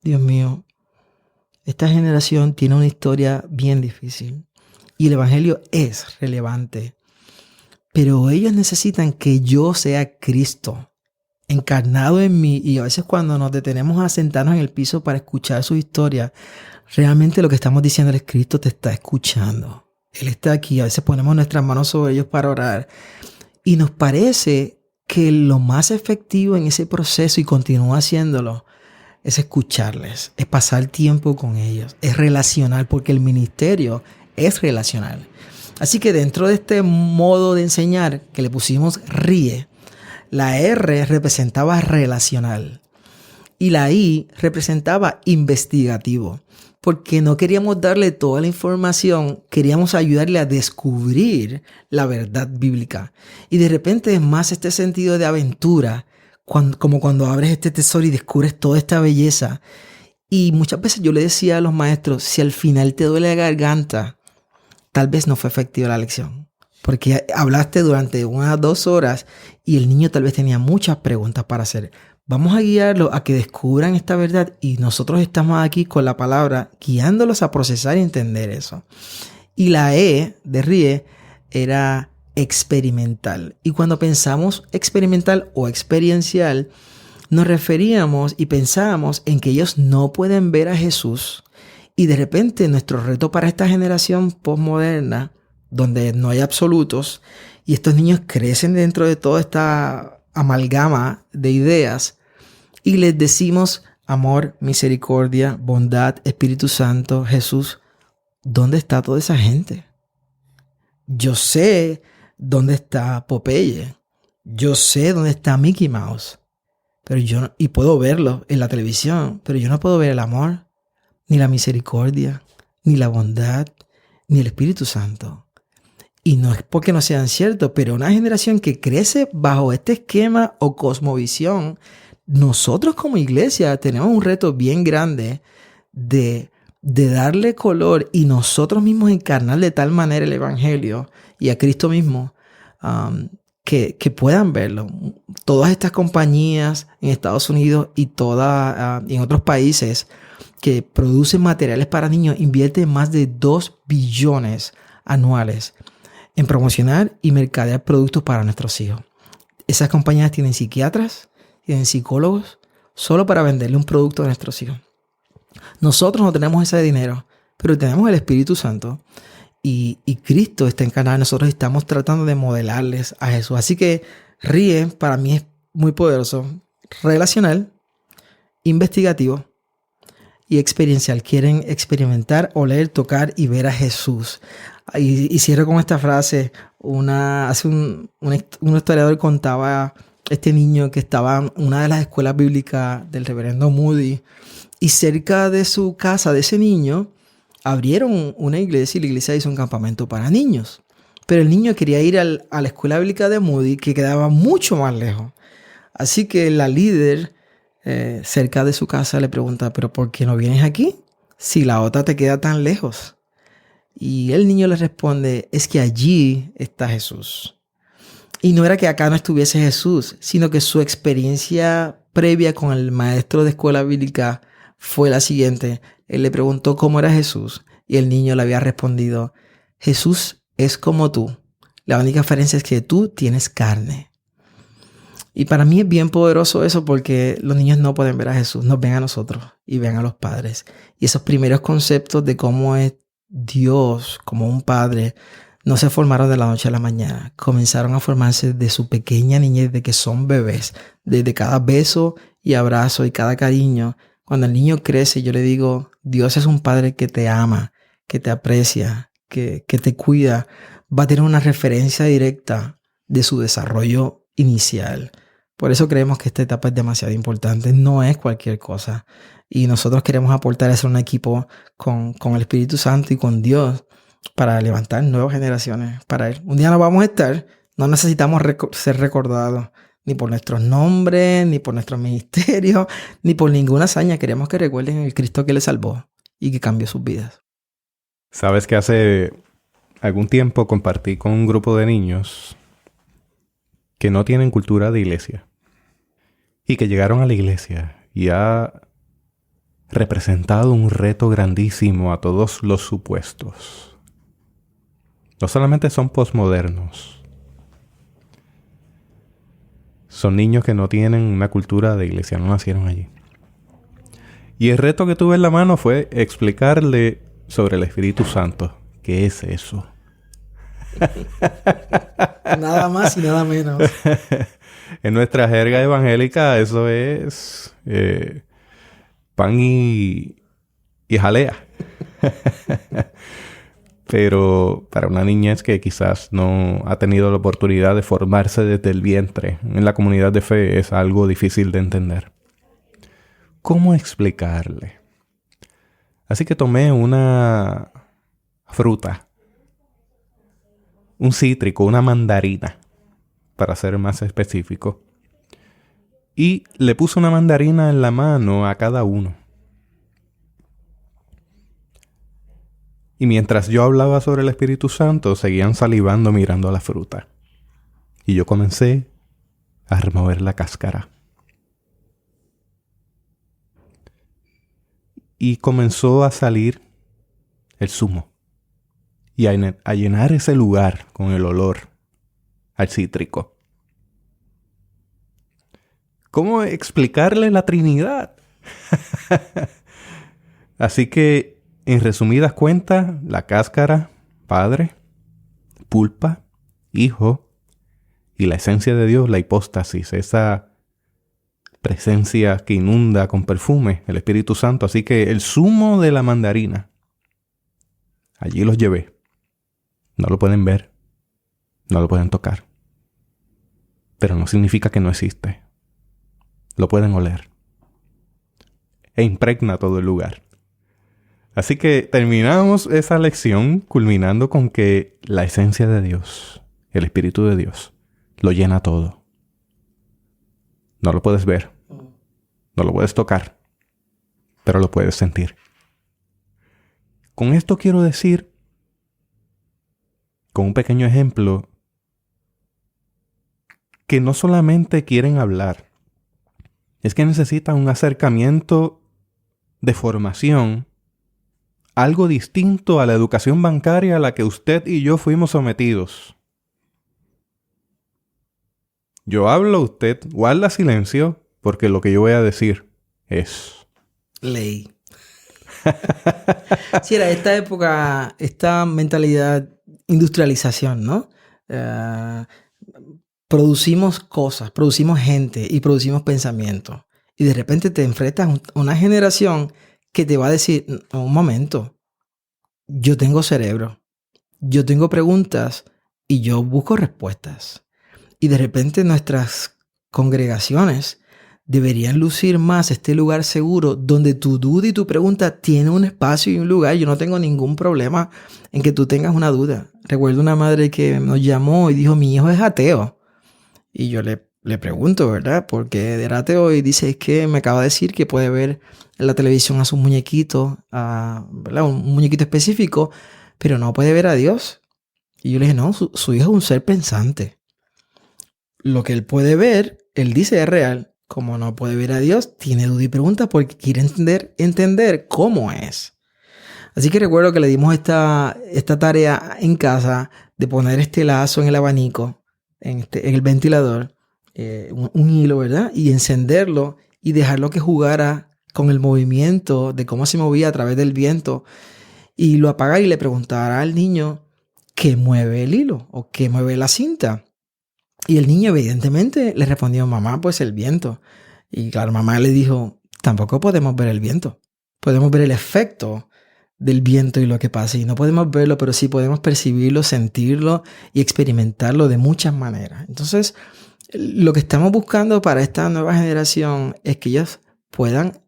Dios mío, esta generación tiene una historia bien difícil. Y el evangelio es relevante. Pero ellos necesitan que yo sea Cristo, encarnado en mí. Y a veces cuando nos detenemos a sentarnos en el piso para escuchar su historia, realmente lo que estamos diciendo es Cristo te está escuchando. Él está aquí. A veces ponemos nuestras manos sobre ellos para orar. Y nos parece que lo más efectivo en ese proceso, y continúa haciéndolo, es escucharles, es pasar tiempo con ellos, es relacional, porque el ministerio es relacional. Así que dentro de este modo de enseñar que le pusimos ríe, la R representaba relacional y la I representaba investigativo, porque no queríamos darle toda la información, queríamos ayudarle a descubrir la verdad bíblica. Y de repente es más este sentido de aventura, como cuando abres este tesoro y descubres toda esta belleza. Y muchas veces yo le decía a los maestros, si al final te duele la garganta, tal vez no fue efectiva la lección, porque hablaste durante 1 o 2 horas y el niño tal vez tenía muchas preguntas para hacer. Vamos a guiarlos a que descubran esta verdad y nosotros estamos aquí con la palabra guiándolos a procesar y entender eso. Y la E de ríe era experimental. Y cuando pensamos experimental o experiencial, nos referíamos y pensábamos en que ellos no pueden ver a Jesús. Y de repente nuestro reto para esta generación postmoderna, donde no hay absolutos, y estos niños crecen dentro de toda esta amalgama de ideas, y les decimos amor, misericordia, bondad, Espíritu Santo, Jesús, ¿dónde está toda esa gente? Yo sé dónde está Popeye, yo sé dónde está Mickey Mouse, pero y puedo verlo en la televisión, pero yo no puedo ver el amor, ni la misericordia, ni la bondad, ni el Espíritu Santo. Y no es porque no sean ciertos, pero una generación que crece bajo este esquema o cosmovisión, nosotros como iglesia tenemos un reto bien grande de darle color y nosotros mismos encarnar de tal manera el evangelio y a Cristo mismo, que puedan verlo. Todas estas compañías en Estados Unidos y en otros países que producen materiales para niños invierten más de 2 billones anuales en promocionar y mercadear productos para nuestros hijos. Esas compañías tienen psiquiatras, tienen psicólogos, solo para venderle un producto a nuestros hijos. Nosotros no tenemos ese dinero, pero tenemos el Espíritu Santo y Cristo está encarnado en nosotros y estamos tratando de modelarles a Jesús. Así que Ríe para mí es muy poderoso, relacional, investigativo y experiencial. Quieren experimentar, oler, tocar y ver a Jesús. Y cierro con esta frase. Un historiador contaba este niño que estaba en una de las escuelas bíblicas del reverendo Moody, y cerca de su casa de ese niño abrieron una iglesia y la iglesia hizo un campamento para niños. Pero el niño quería ir a la escuela bíblica de Moody, que quedaba mucho más lejos. Así que la líder cerca de su casa le pregunta, ¿pero por qué no vienes aquí si la otra te queda tan lejos? Y el niño le responde, es que allí está Jesús. Y no era que acá no estuviese Jesús, sino que su experiencia previa con el maestro de escuela bíblica fue la siguiente. Él le preguntó cómo era Jesús y el niño le había respondido, Jesús es como tú. La única diferencia es que tú tienes carne. Y para mí es bien poderoso eso porque los niños no pueden ver a Jesús, nos ven a nosotros y ven a los padres. Y esos primeros conceptos de cómo es Dios como un padre no se formaron de la noche a la mañana. Comenzaron a formarse de su pequeña niñez, de que son bebés. Desde cada beso y abrazo y cada cariño. Cuando el niño crece, yo le digo, Dios es un padre que te ama, que te aprecia, que te cuida. Va a tener una referencia directa de su desarrollo inicial. Por eso creemos que esta etapa es demasiado importante. No es cualquier cosa. Y nosotros queremos aportar a ser un equipo con el Espíritu Santo y con Dios para levantar nuevas generaciones para Él. Un día no vamos a estar. No necesitamos ser recordados ni por nuestros nombres, ni por nuestros ministerios, ni por ninguna hazaña. Queremos que recuerden el Cristo que les salvó y que cambió sus vidas. Sabes que hace algún tiempo compartí con un grupo de niños que no tienen cultura de iglesia y que llegaron a la iglesia y ha representado un reto grandísimo a todos los supuestos. No solamente son posmodernos, son niños que no tienen una cultura de iglesia, no nacieron allí. Y el reto que tuve en la mano fue explicarle sobre el Espíritu Santo. ¿Qué es eso? Nada más y nada menos. En nuestra jerga evangélica eso es pan y jalea. Pero para una niñez que quizás no ha tenido la oportunidad de formarse desde el vientre en la comunidad de fe es algo difícil de entender. ¿Cómo explicarle? Así que tomé una fruta, un cítrico, una mandarina, para ser más específico. Y le puse una mandarina en la mano a cada uno. Y mientras yo hablaba sobre el Espíritu Santo, seguían salivando mirando a la fruta. Y yo comencé a remover la cáscara. Y comenzó a salir el zumo. Y a llenar ese lugar con el olor al cítrico. ¿Cómo explicarle la Trinidad? Así que, en resumidas cuentas, la cáscara, Padre, pulpa, Hijo, y la esencia de Dios, la hipóstasis, esa presencia que inunda con perfume, el Espíritu Santo. Así que el zumo de la mandarina, allí los llevé. No lo pueden ver, no lo pueden tocar, pero no significa que no existe. Lo pueden oler. E impregna todo el lugar. Así que terminamos esa lección culminando con que la esencia de Dios, el Espíritu de Dios, lo llena todo. No lo puedes ver, no lo puedes tocar, pero lo puedes sentir. Con esto quiero decir, con un pequeño ejemplo, que no solamente quieren hablar, es que necesitan un acercamiento de formación, algo distinto a la educación bancaria a la que usted y yo fuimos sometidos. Yo hablo, usted guarda silencio, porque lo que yo voy a decir es ley. Sí, era esta época, esta mentalidad, industrialización, ¿no? Producimos cosas, producimos gente y producimos pensamiento. Y de repente te enfrentas a una generación que te va a decir, un momento, yo tengo cerebro, yo tengo preguntas y yo busco respuestas. Y de repente nuestras congregaciones deberían lucir más este lugar seguro donde tu duda y tu pregunta tienen un espacio y un lugar. Yo no tengo ningún problema en que tú tengas una duda. Recuerdo una madre que nos llamó y dijo, mi hijo es ateo. Y yo le pregunto, ¿verdad? Porque era ateo y dice, es que me acaba de decir que puede ver en la televisión a sus muñequitos, ¿verdad? Un muñequito específico, pero no puede ver a Dios. Y yo le dije, no, su hijo es un ser pensante. Lo que él puede ver, él dice es real. Como no puede ver a Dios, tiene duda y pregunta porque quiere entender cómo es. Así que recuerdo que le dimos esta tarea en casa de poner este lazo en el abanico, en el ventilador, un hilo, ¿verdad? Y encenderlo y dejarlo que jugara con el movimiento de cómo se movía a través del viento. Y lo apagar y le preguntara al niño qué mueve el hilo o qué mueve la cinta. Y el niño evidentemente le respondió, mamá, pues el viento. Y claro, mamá le dijo, tampoco podemos ver el viento. Podemos ver el efecto del viento y lo que pasa. Y no podemos verlo, pero sí podemos percibirlo, sentirlo y experimentarlo de muchas maneras. Entonces, lo que estamos buscando para esta nueva generación es que ellos puedan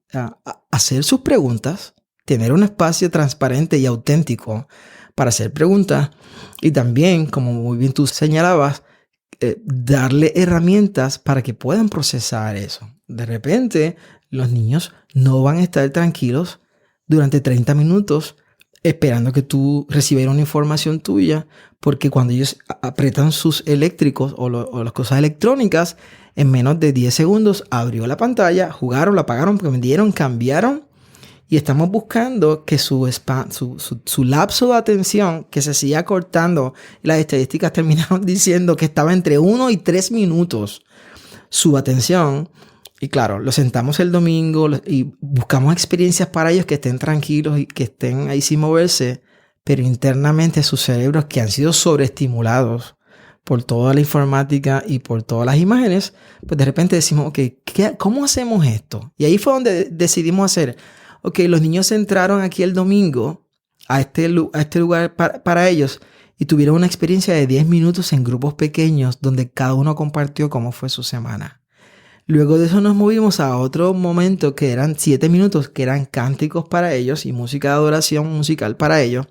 hacer sus preguntas, tener un espacio transparente y auténtico para hacer preguntas. Y también, como muy bien tú señalabas, darle herramientas para que puedan procesar eso. De repente, los niños no van a estar tranquilos durante 30 minutos esperando que tú recibieras una información tuya, porque cuando ellos apretan sus eléctricos o las cosas electrónicas, en menos de 10 segundos abrió la pantalla, jugaron, la apagaron, prendieron, cambiaron. Y estamos buscando que su lapso de atención, que se siga cortando, las estadísticas terminaron diciendo que estaba entre 1 y 3 minutos su atención. Y claro, los sentamos el domingo y buscamos experiencias para ellos que estén tranquilos y que estén ahí sin moverse, pero internamente sus cerebros que han sido sobreestimulados por toda la informática y por todas las imágenes, pues de repente decimos, ok, ¿cómo hacemos esto? Y ahí fue donde decidimos hacer... Ok, los niños entraron aquí el domingo a este lugar para ellos y tuvieron una experiencia de 10 minutos en grupos pequeños donde cada uno compartió cómo fue su semana. Luego de eso nos movimos a otro momento que eran 7 minutos, que eran cánticos para ellos y música de adoración musical para ellos.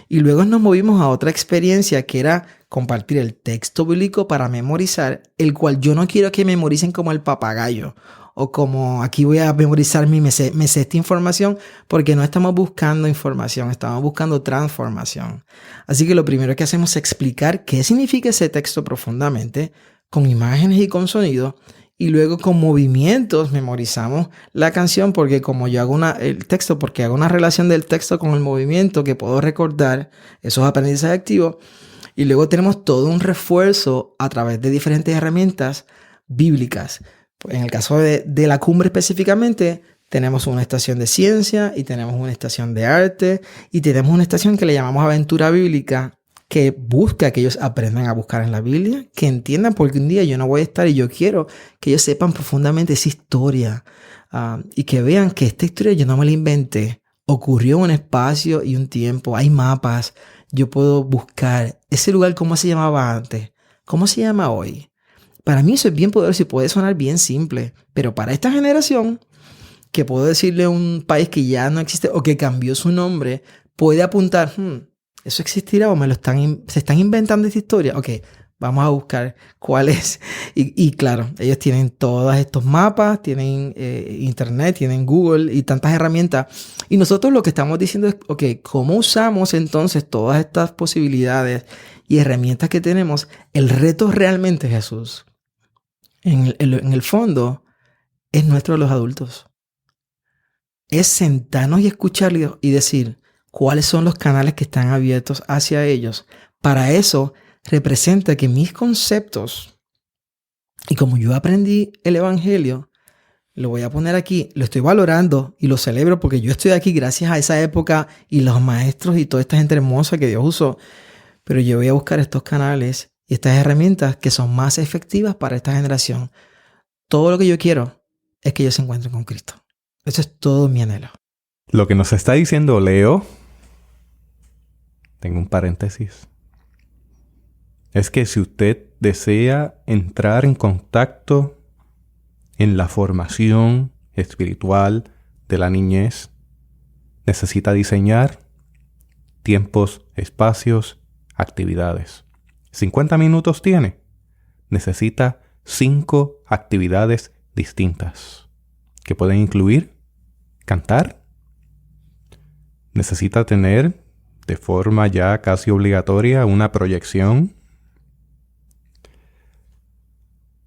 Y luego nos movimos a otra experiencia que era compartir el texto bíblico para memorizar, el cual yo no quiero que memoricen como el papagayo. O como aquí voy a memorizar me sé esta información, porque no estamos buscando información, estamos buscando transformación. Así que lo primero que hacemos es explicar qué significa ese texto profundamente, con imágenes y con sonido, y luego con movimientos memorizamos la canción, porque como yo hago hago una relación del texto con el movimiento que puedo recordar, esos aprendizajes activos, y luego tenemos todo un refuerzo a través de diferentes herramientas bíblicas. En el caso de la cumbre específicamente, tenemos una estación de ciencia y tenemos una estación de arte y tenemos una estación que le llamamos aventura bíblica, que busca que ellos aprendan a buscar en la Biblia, que entiendan porque un día yo no voy a estar y yo quiero que ellos sepan profundamente esa historia y que vean que esta historia yo no me la inventé, ocurrió en un espacio y un tiempo, hay mapas, yo puedo buscar ese lugar, cómo se llamaba antes, cómo se llama hoy. Para mí eso es bien poderoso y puede sonar bien simple, pero para esta generación, que puedo decirle a un país que ya no existe o que cambió su nombre, puede apuntar, ¿eso existirá o se están inventando esta historia? Ok, vamos a buscar cuál es. Y claro, ellos tienen todos estos mapas, tienen internet, tienen Google y tantas herramientas. Y nosotros lo que estamos diciendo es, ok, ¿cómo usamos entonces todas estas posibilidades y herramientas que tenemos? El reto realmente, Jesús, en el fondo, es nuestro de los adultos. Es sentarnos y escucharlos y decir cuáles son los canales que están abiertos hacia ellos. Para eso representa que mis conceptos, y como yo aprendí el Evangelio, lo voy a poner aquí, lo estoy valorando y lo celebro porque yo estoy aquí gracias a esa época y los maestros y toda esta gente hermosa que Dios usó. Pero yo voy a buscar estos canales y estas herramientas que son más efectivas para esta generación. Todo lo que yo quiero es que ellos se encuentren con Cristo. Eso es todo mi anhelo. Lo que nos está diciendo Leo, tengo un paréntesis, es que si usted desea entrar en contacto en la formación espiritual de la niñez, necesita diseñar tiempos, espacios, actividades. 50 minutos tiene. Necesita 5 actividades distintas que pueden incluir cantar. Necesita tener de forma ya casi obligatoria una proyección,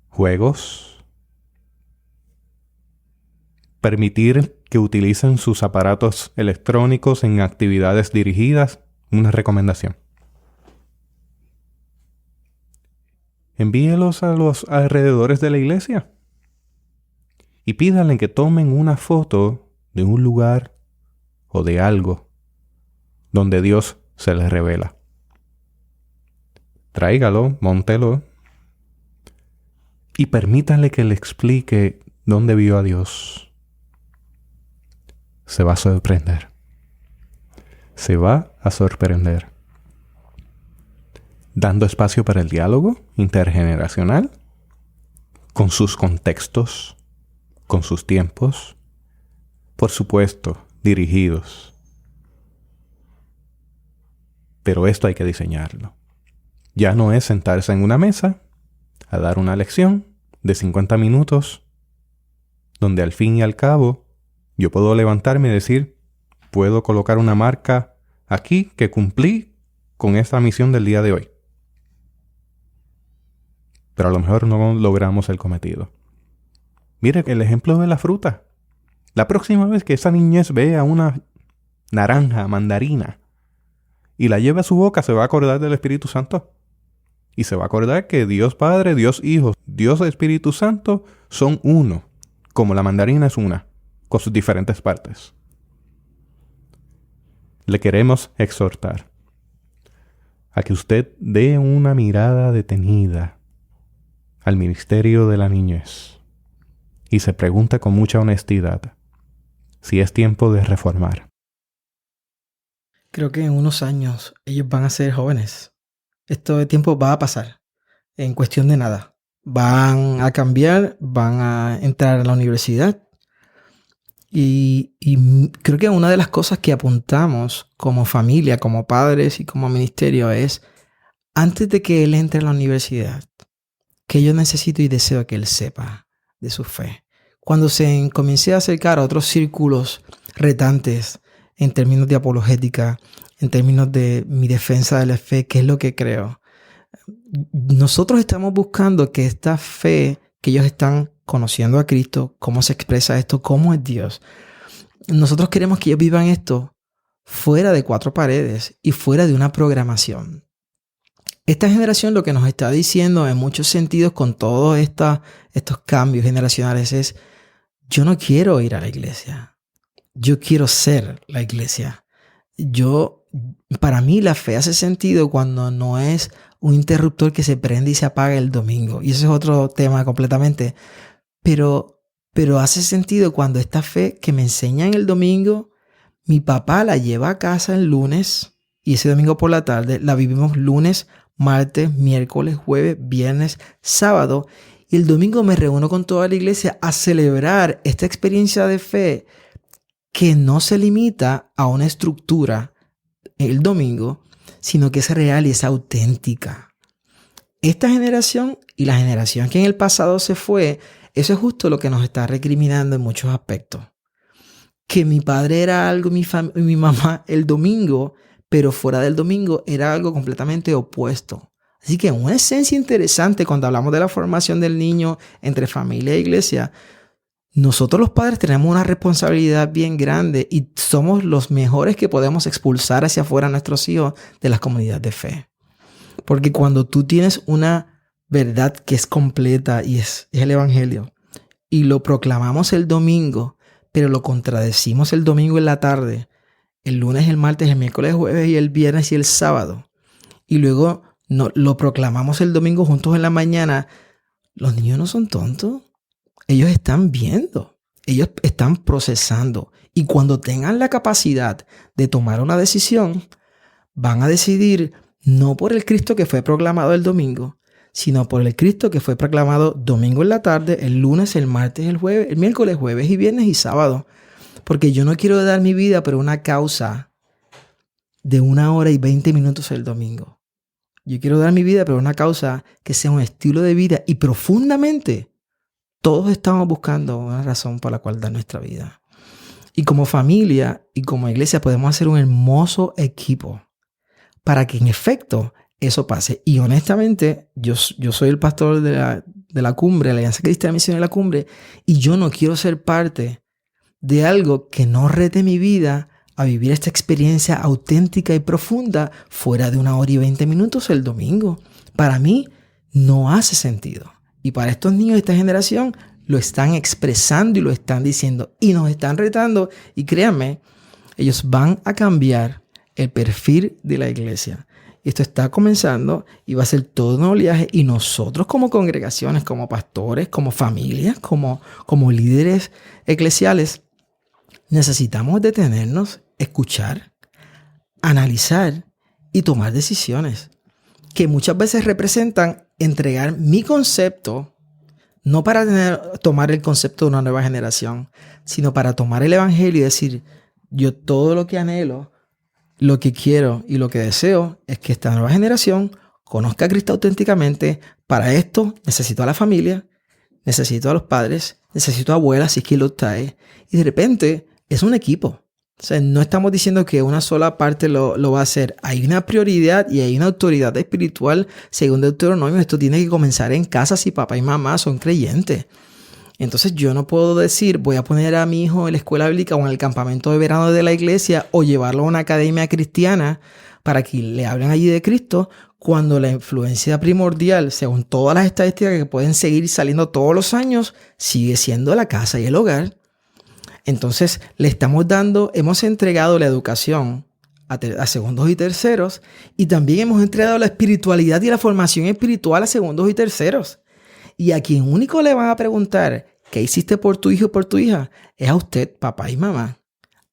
juegos, permitir que utilicen sus aparatos electrónicos en actividades dirigidas, una recomendación. Envíelos a los alrededores de la iglesia y pídanle que tomen una foto de un lugar o de algo donde Dios se les revela. Tráigalo, móntelo y permítanle que le explique dónde vio a Dios. Se va a sorprender. Se va a sorprender. Dando espacio para el diálogo intergeneracional, con sus contextos, con sus tiempos, por supuesto, dirigidos. Pero esto hay que diseñarlo. Ya no es sentarse en una mesa a dar una lección de 50 minutos, donde al fin y al cabo yo puedo levantarme y decir, puedo colocar una marca aquí que cumplí con esta misión del día de hoy. Pero a lo mejor no logramos el cometido. Mire el ejemplo de la fruta. La próxima vez que esa niñez vea una naranja, mandarina, y la lleve a su boca, se va a acordar del Espíritu Santo. Y se va a acordar que Dios Padre, Dios Hijo, Dios Espíritu Santo son uno, como la mandarina es una, con sus diferentes partes. Le queremos exhortar a que usted dé una mirada detenida al ministerio de la niñez y se pregunte con mucha honestidad si es tiempo de reformar. Creo que en unos años ellos van a ser jóvenes. Esto de tiempo va a pasar en cuestión de nada. Van a cambiar, van a entrar a la universidad. Y creo que una de las cosas que apuntamos como familia, como padres y como ministerio es, antes de que él entre a la universidad, que yo necesito y deseo que él sepa de su fe. Cuando se comience a acercar a otros círculos retantes en términos de apologética, en términos de mi defensa de la fe, qué es lo que creo. Nosotros estamos buscando que esta fe que ellos están conociendo a Cristo, cómo se expresa esto, cómo es Dios. Nosotros queremos que ellos vivan esto fuera de 4 paredes y fuera de una programación. Esta generación lo que nos está diciendo en muchos sentidos con todos estos cambios generacionales es, yo no quiero ir a la iglesia, yo quiero ser la iglesia. Para mí la fe hace sentido cuando no es un interruptor que se prende y se apaga el domingo. Y eso es otro tema completamente. Pero hace sentido cuando esta fe que me enseñan el domingo, mi papá la lleva a casa el lunes y ese domingo por la tarde la vivimos lunes, martes, miércoles, jueves, viernes, sábado. Y el domingo me reúno con toda la iglesia a celebrar esta experiencia de fe que no se limita a una estructura el domingo, sino que es real y es auténtica. Esta generación y la generación que en el pasado se fue, eso es justo lo que nos está recriminando en muchos aspectos. Que mi padre era algo, mi mamá el domingo, pero fuera del domingo era algo completamente opuesto Así que una esencia interesante cuando hablamos de la formación del niño entre familia e iglesia, nosotros los padres tenemos una responsabilidad bien grande y somos los mejores que podemos expulsar hacia afuera a nuestros hijos de las comunidades de fe. Porque cuando tú tienes una verdad que es completa y es el evangelio y lo proclamamos el domingo, pero lo contradecimos el domingo en la tarde, el lunes, el martes, el miércoles, el jueves y el viernes y el sábado, y luego lo proclamamos el domingo juntos en la mañana, los niños no son tontos. Ellos están viendo, ellos están procesando. Y cuando tengan la capacidad de tomar una decisión, van a decidir no por el Cristo que fue proclamado el domingo, sino por el Cristo que fue proclamado domingo en la tarde, el lunes, el martes, el jueves, el miércoles, jueves y viernes y sábado. Porque yo no quiero dar mi vida por una causa de 1 hora y 20 minutos el domingo. Yo quiero dar mi vida por una causa que sea un estilo de vida y profundamente todos estamos buscando una razón por la cual dar nuestra vida. Y como familia y como iglesia podemos hacer un hermoso equipo para que en efecto eso pase. Y honestamente, yo soy el pastor de la cumbre, la Alianza Cristiana Misión de la Cumbre, y yo no quiero ser parte de algo que no rete mi vida a vivir esta experiencia auténtica y profunda fuera de 1 hora y 20 minutos el domingo. Para mí no hace sentido. Y para estos niños de esta generación lo están expresando y lo están diciendo y nos están retando. Y créanme, ellos van a cambiar el perfil de la iglesia. Esto está comenzando y va a ser todo un oleaje. Y nosotros como congregaciones, como pastores, como familias, como líderes eclesiales, necesitamos detenernos, escuchar, analizar y tomar decisiones que muchas veces representan entregar mi concepto, no para tomar el concepto de una nueva generación, sino para tomar el evangelio y decir, yo todo lo que anhelo, lo que quiero y lo que deseo es que esta nueva generación conozca a Cristo auténticamente. Para esto necesito a la familia, necesito a los padres, necesito a abuelas si es que lo trae. Y de repente es un equipo. O sea, no estamos diciendo que una sola parte lo va a hacer. Hay una prioridad y hay una autoridad espiritual. Según Deuteronomio, esto tiene que comenzar en casa si papá y mamá son creyentes. Entonces yo no puedo decir, voy a poner a mi hijo en la escuela bíblica o en el campamento de verano de la iglesia o llevarlo a una academia cristiana para que le hablen allí de Cristo, cuando la influencia primordial, según todas las estadísticas que pueden seguir saliendo todos los años, sigue siendo la casa y el hogar. Entonces hemos entregado la educación a segundos y terceros, y también hemos entregado la espiritualidad y la formación espiritual a segundos y terceros. Y a quien único le van a preguntar qué hiciste por tu hijo o por tu hija es a usted, papá y mamá.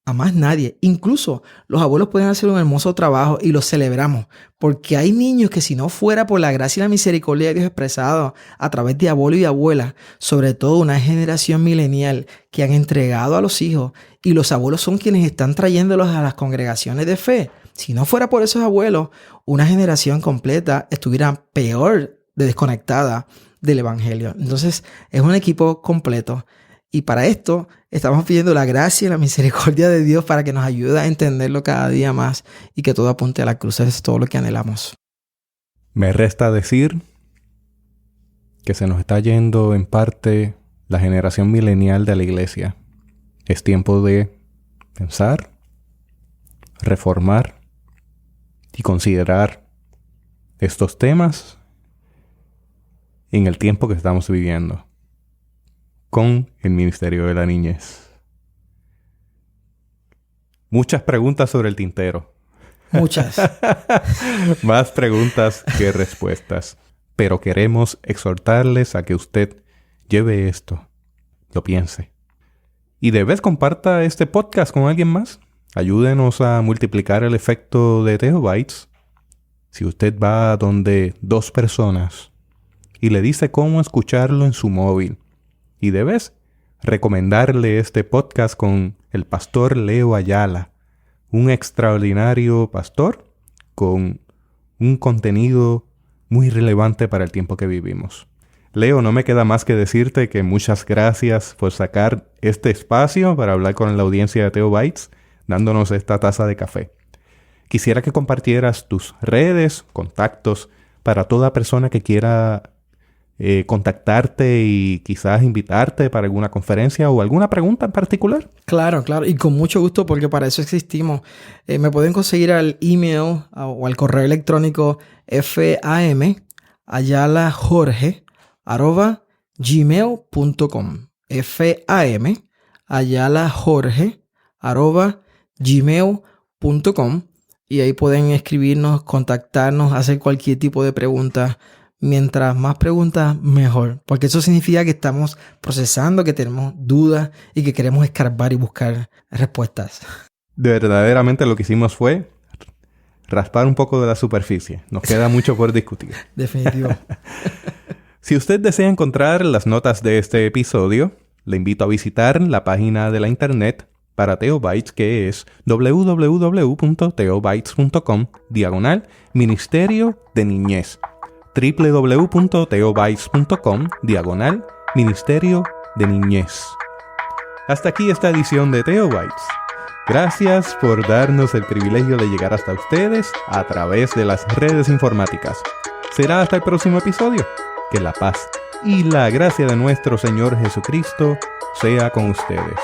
A más nadie. Incluso los abuelos pueden hacer un hermoso trabajo y los celebramos, porque hay niños que, si no fuera por la gracia y la misericordia de Dios expresado a través de abuelo y abuela, sobre todo una generación milenial que han entregado a los hijos, y los abuelos son quienes están trayéndolos a las congregaciones de fe. Si no fuera por esos abuelos, una generación completa estuviera peor de desconectada del evangelio. Entonces es un equipo completo. Y para esto estamos pidiendo la gracia y la misericordia de Dios para que nos ayude a entenderlo cada día más y que todo apunte a la cruz. Eso es todo lo que anhelamos. Me resta decir que se nos está yendo en parte la generación milenial de la iglesia. Es tiempo de pensar, reformar y considerar estos temas en el tiempo que estamos viviendo con el Ministerio de la Niñez. Muchas preguntas sobre el tintero. Muchas. Más preguntas que respuestas. Pero queremos exhortarles a que usted lleve esto, lo piense. Y de vez comparta este podcast con alguien más. Ayúdenos a multiplicar el efecto de Teobytes. Si usted va donde 2 personas y le dice cómo escucharlo en su móvil, y debes recomendarle este podcast con el pastor Leo Ayala, un extraordinario pastor con un contenido muy relevante para el tiempo que vivimos. Leo, no me queda más que decirte que muchas gracias por sacar este espacio para hablar con la audiencia de Teobytes, dándonos esta taza de café. Quisiera que compartieras tus redes, contactos, para toda persona que quiera contactarte y quizás invitarte para alguna conferencia o alguna pregunta en particular? Claro, claro. Y con mucho gusto porque para eso existimos. Me pueden conseguir al email o al correo electrónico famayalajorge@gmail.com. famayalajorge@gmail.com. Y ahí pueden escribirnos, contactarnos, hacer cualquier tipo de pregunta. Mientras más preguntas, mejor. Porque eso significa que estamos procesando, que tenemos dudas y que queremos escarbar y buscar respuestas. Verdaderamente lo que hicimos fue raspar un poco de la superficie. Nos queda mucho por discutir. Definitivo. Si usted desea encontrar las notas de este episodio, le invito a visitar la página de la internet para Teobytes, que es www.teobytes.com/Ministerio de Niñez. www.teobytes.com/Ministerio de Niñez. Hasta aquí esta edición de Teobytes. Gracias por darnos el privilegio de llegar hasta ustedes a través de las redes informáticas. Será hasta el próximo episodio. Que la paz y la gracia de nuestro Señor Jesucristo sea con ustedes.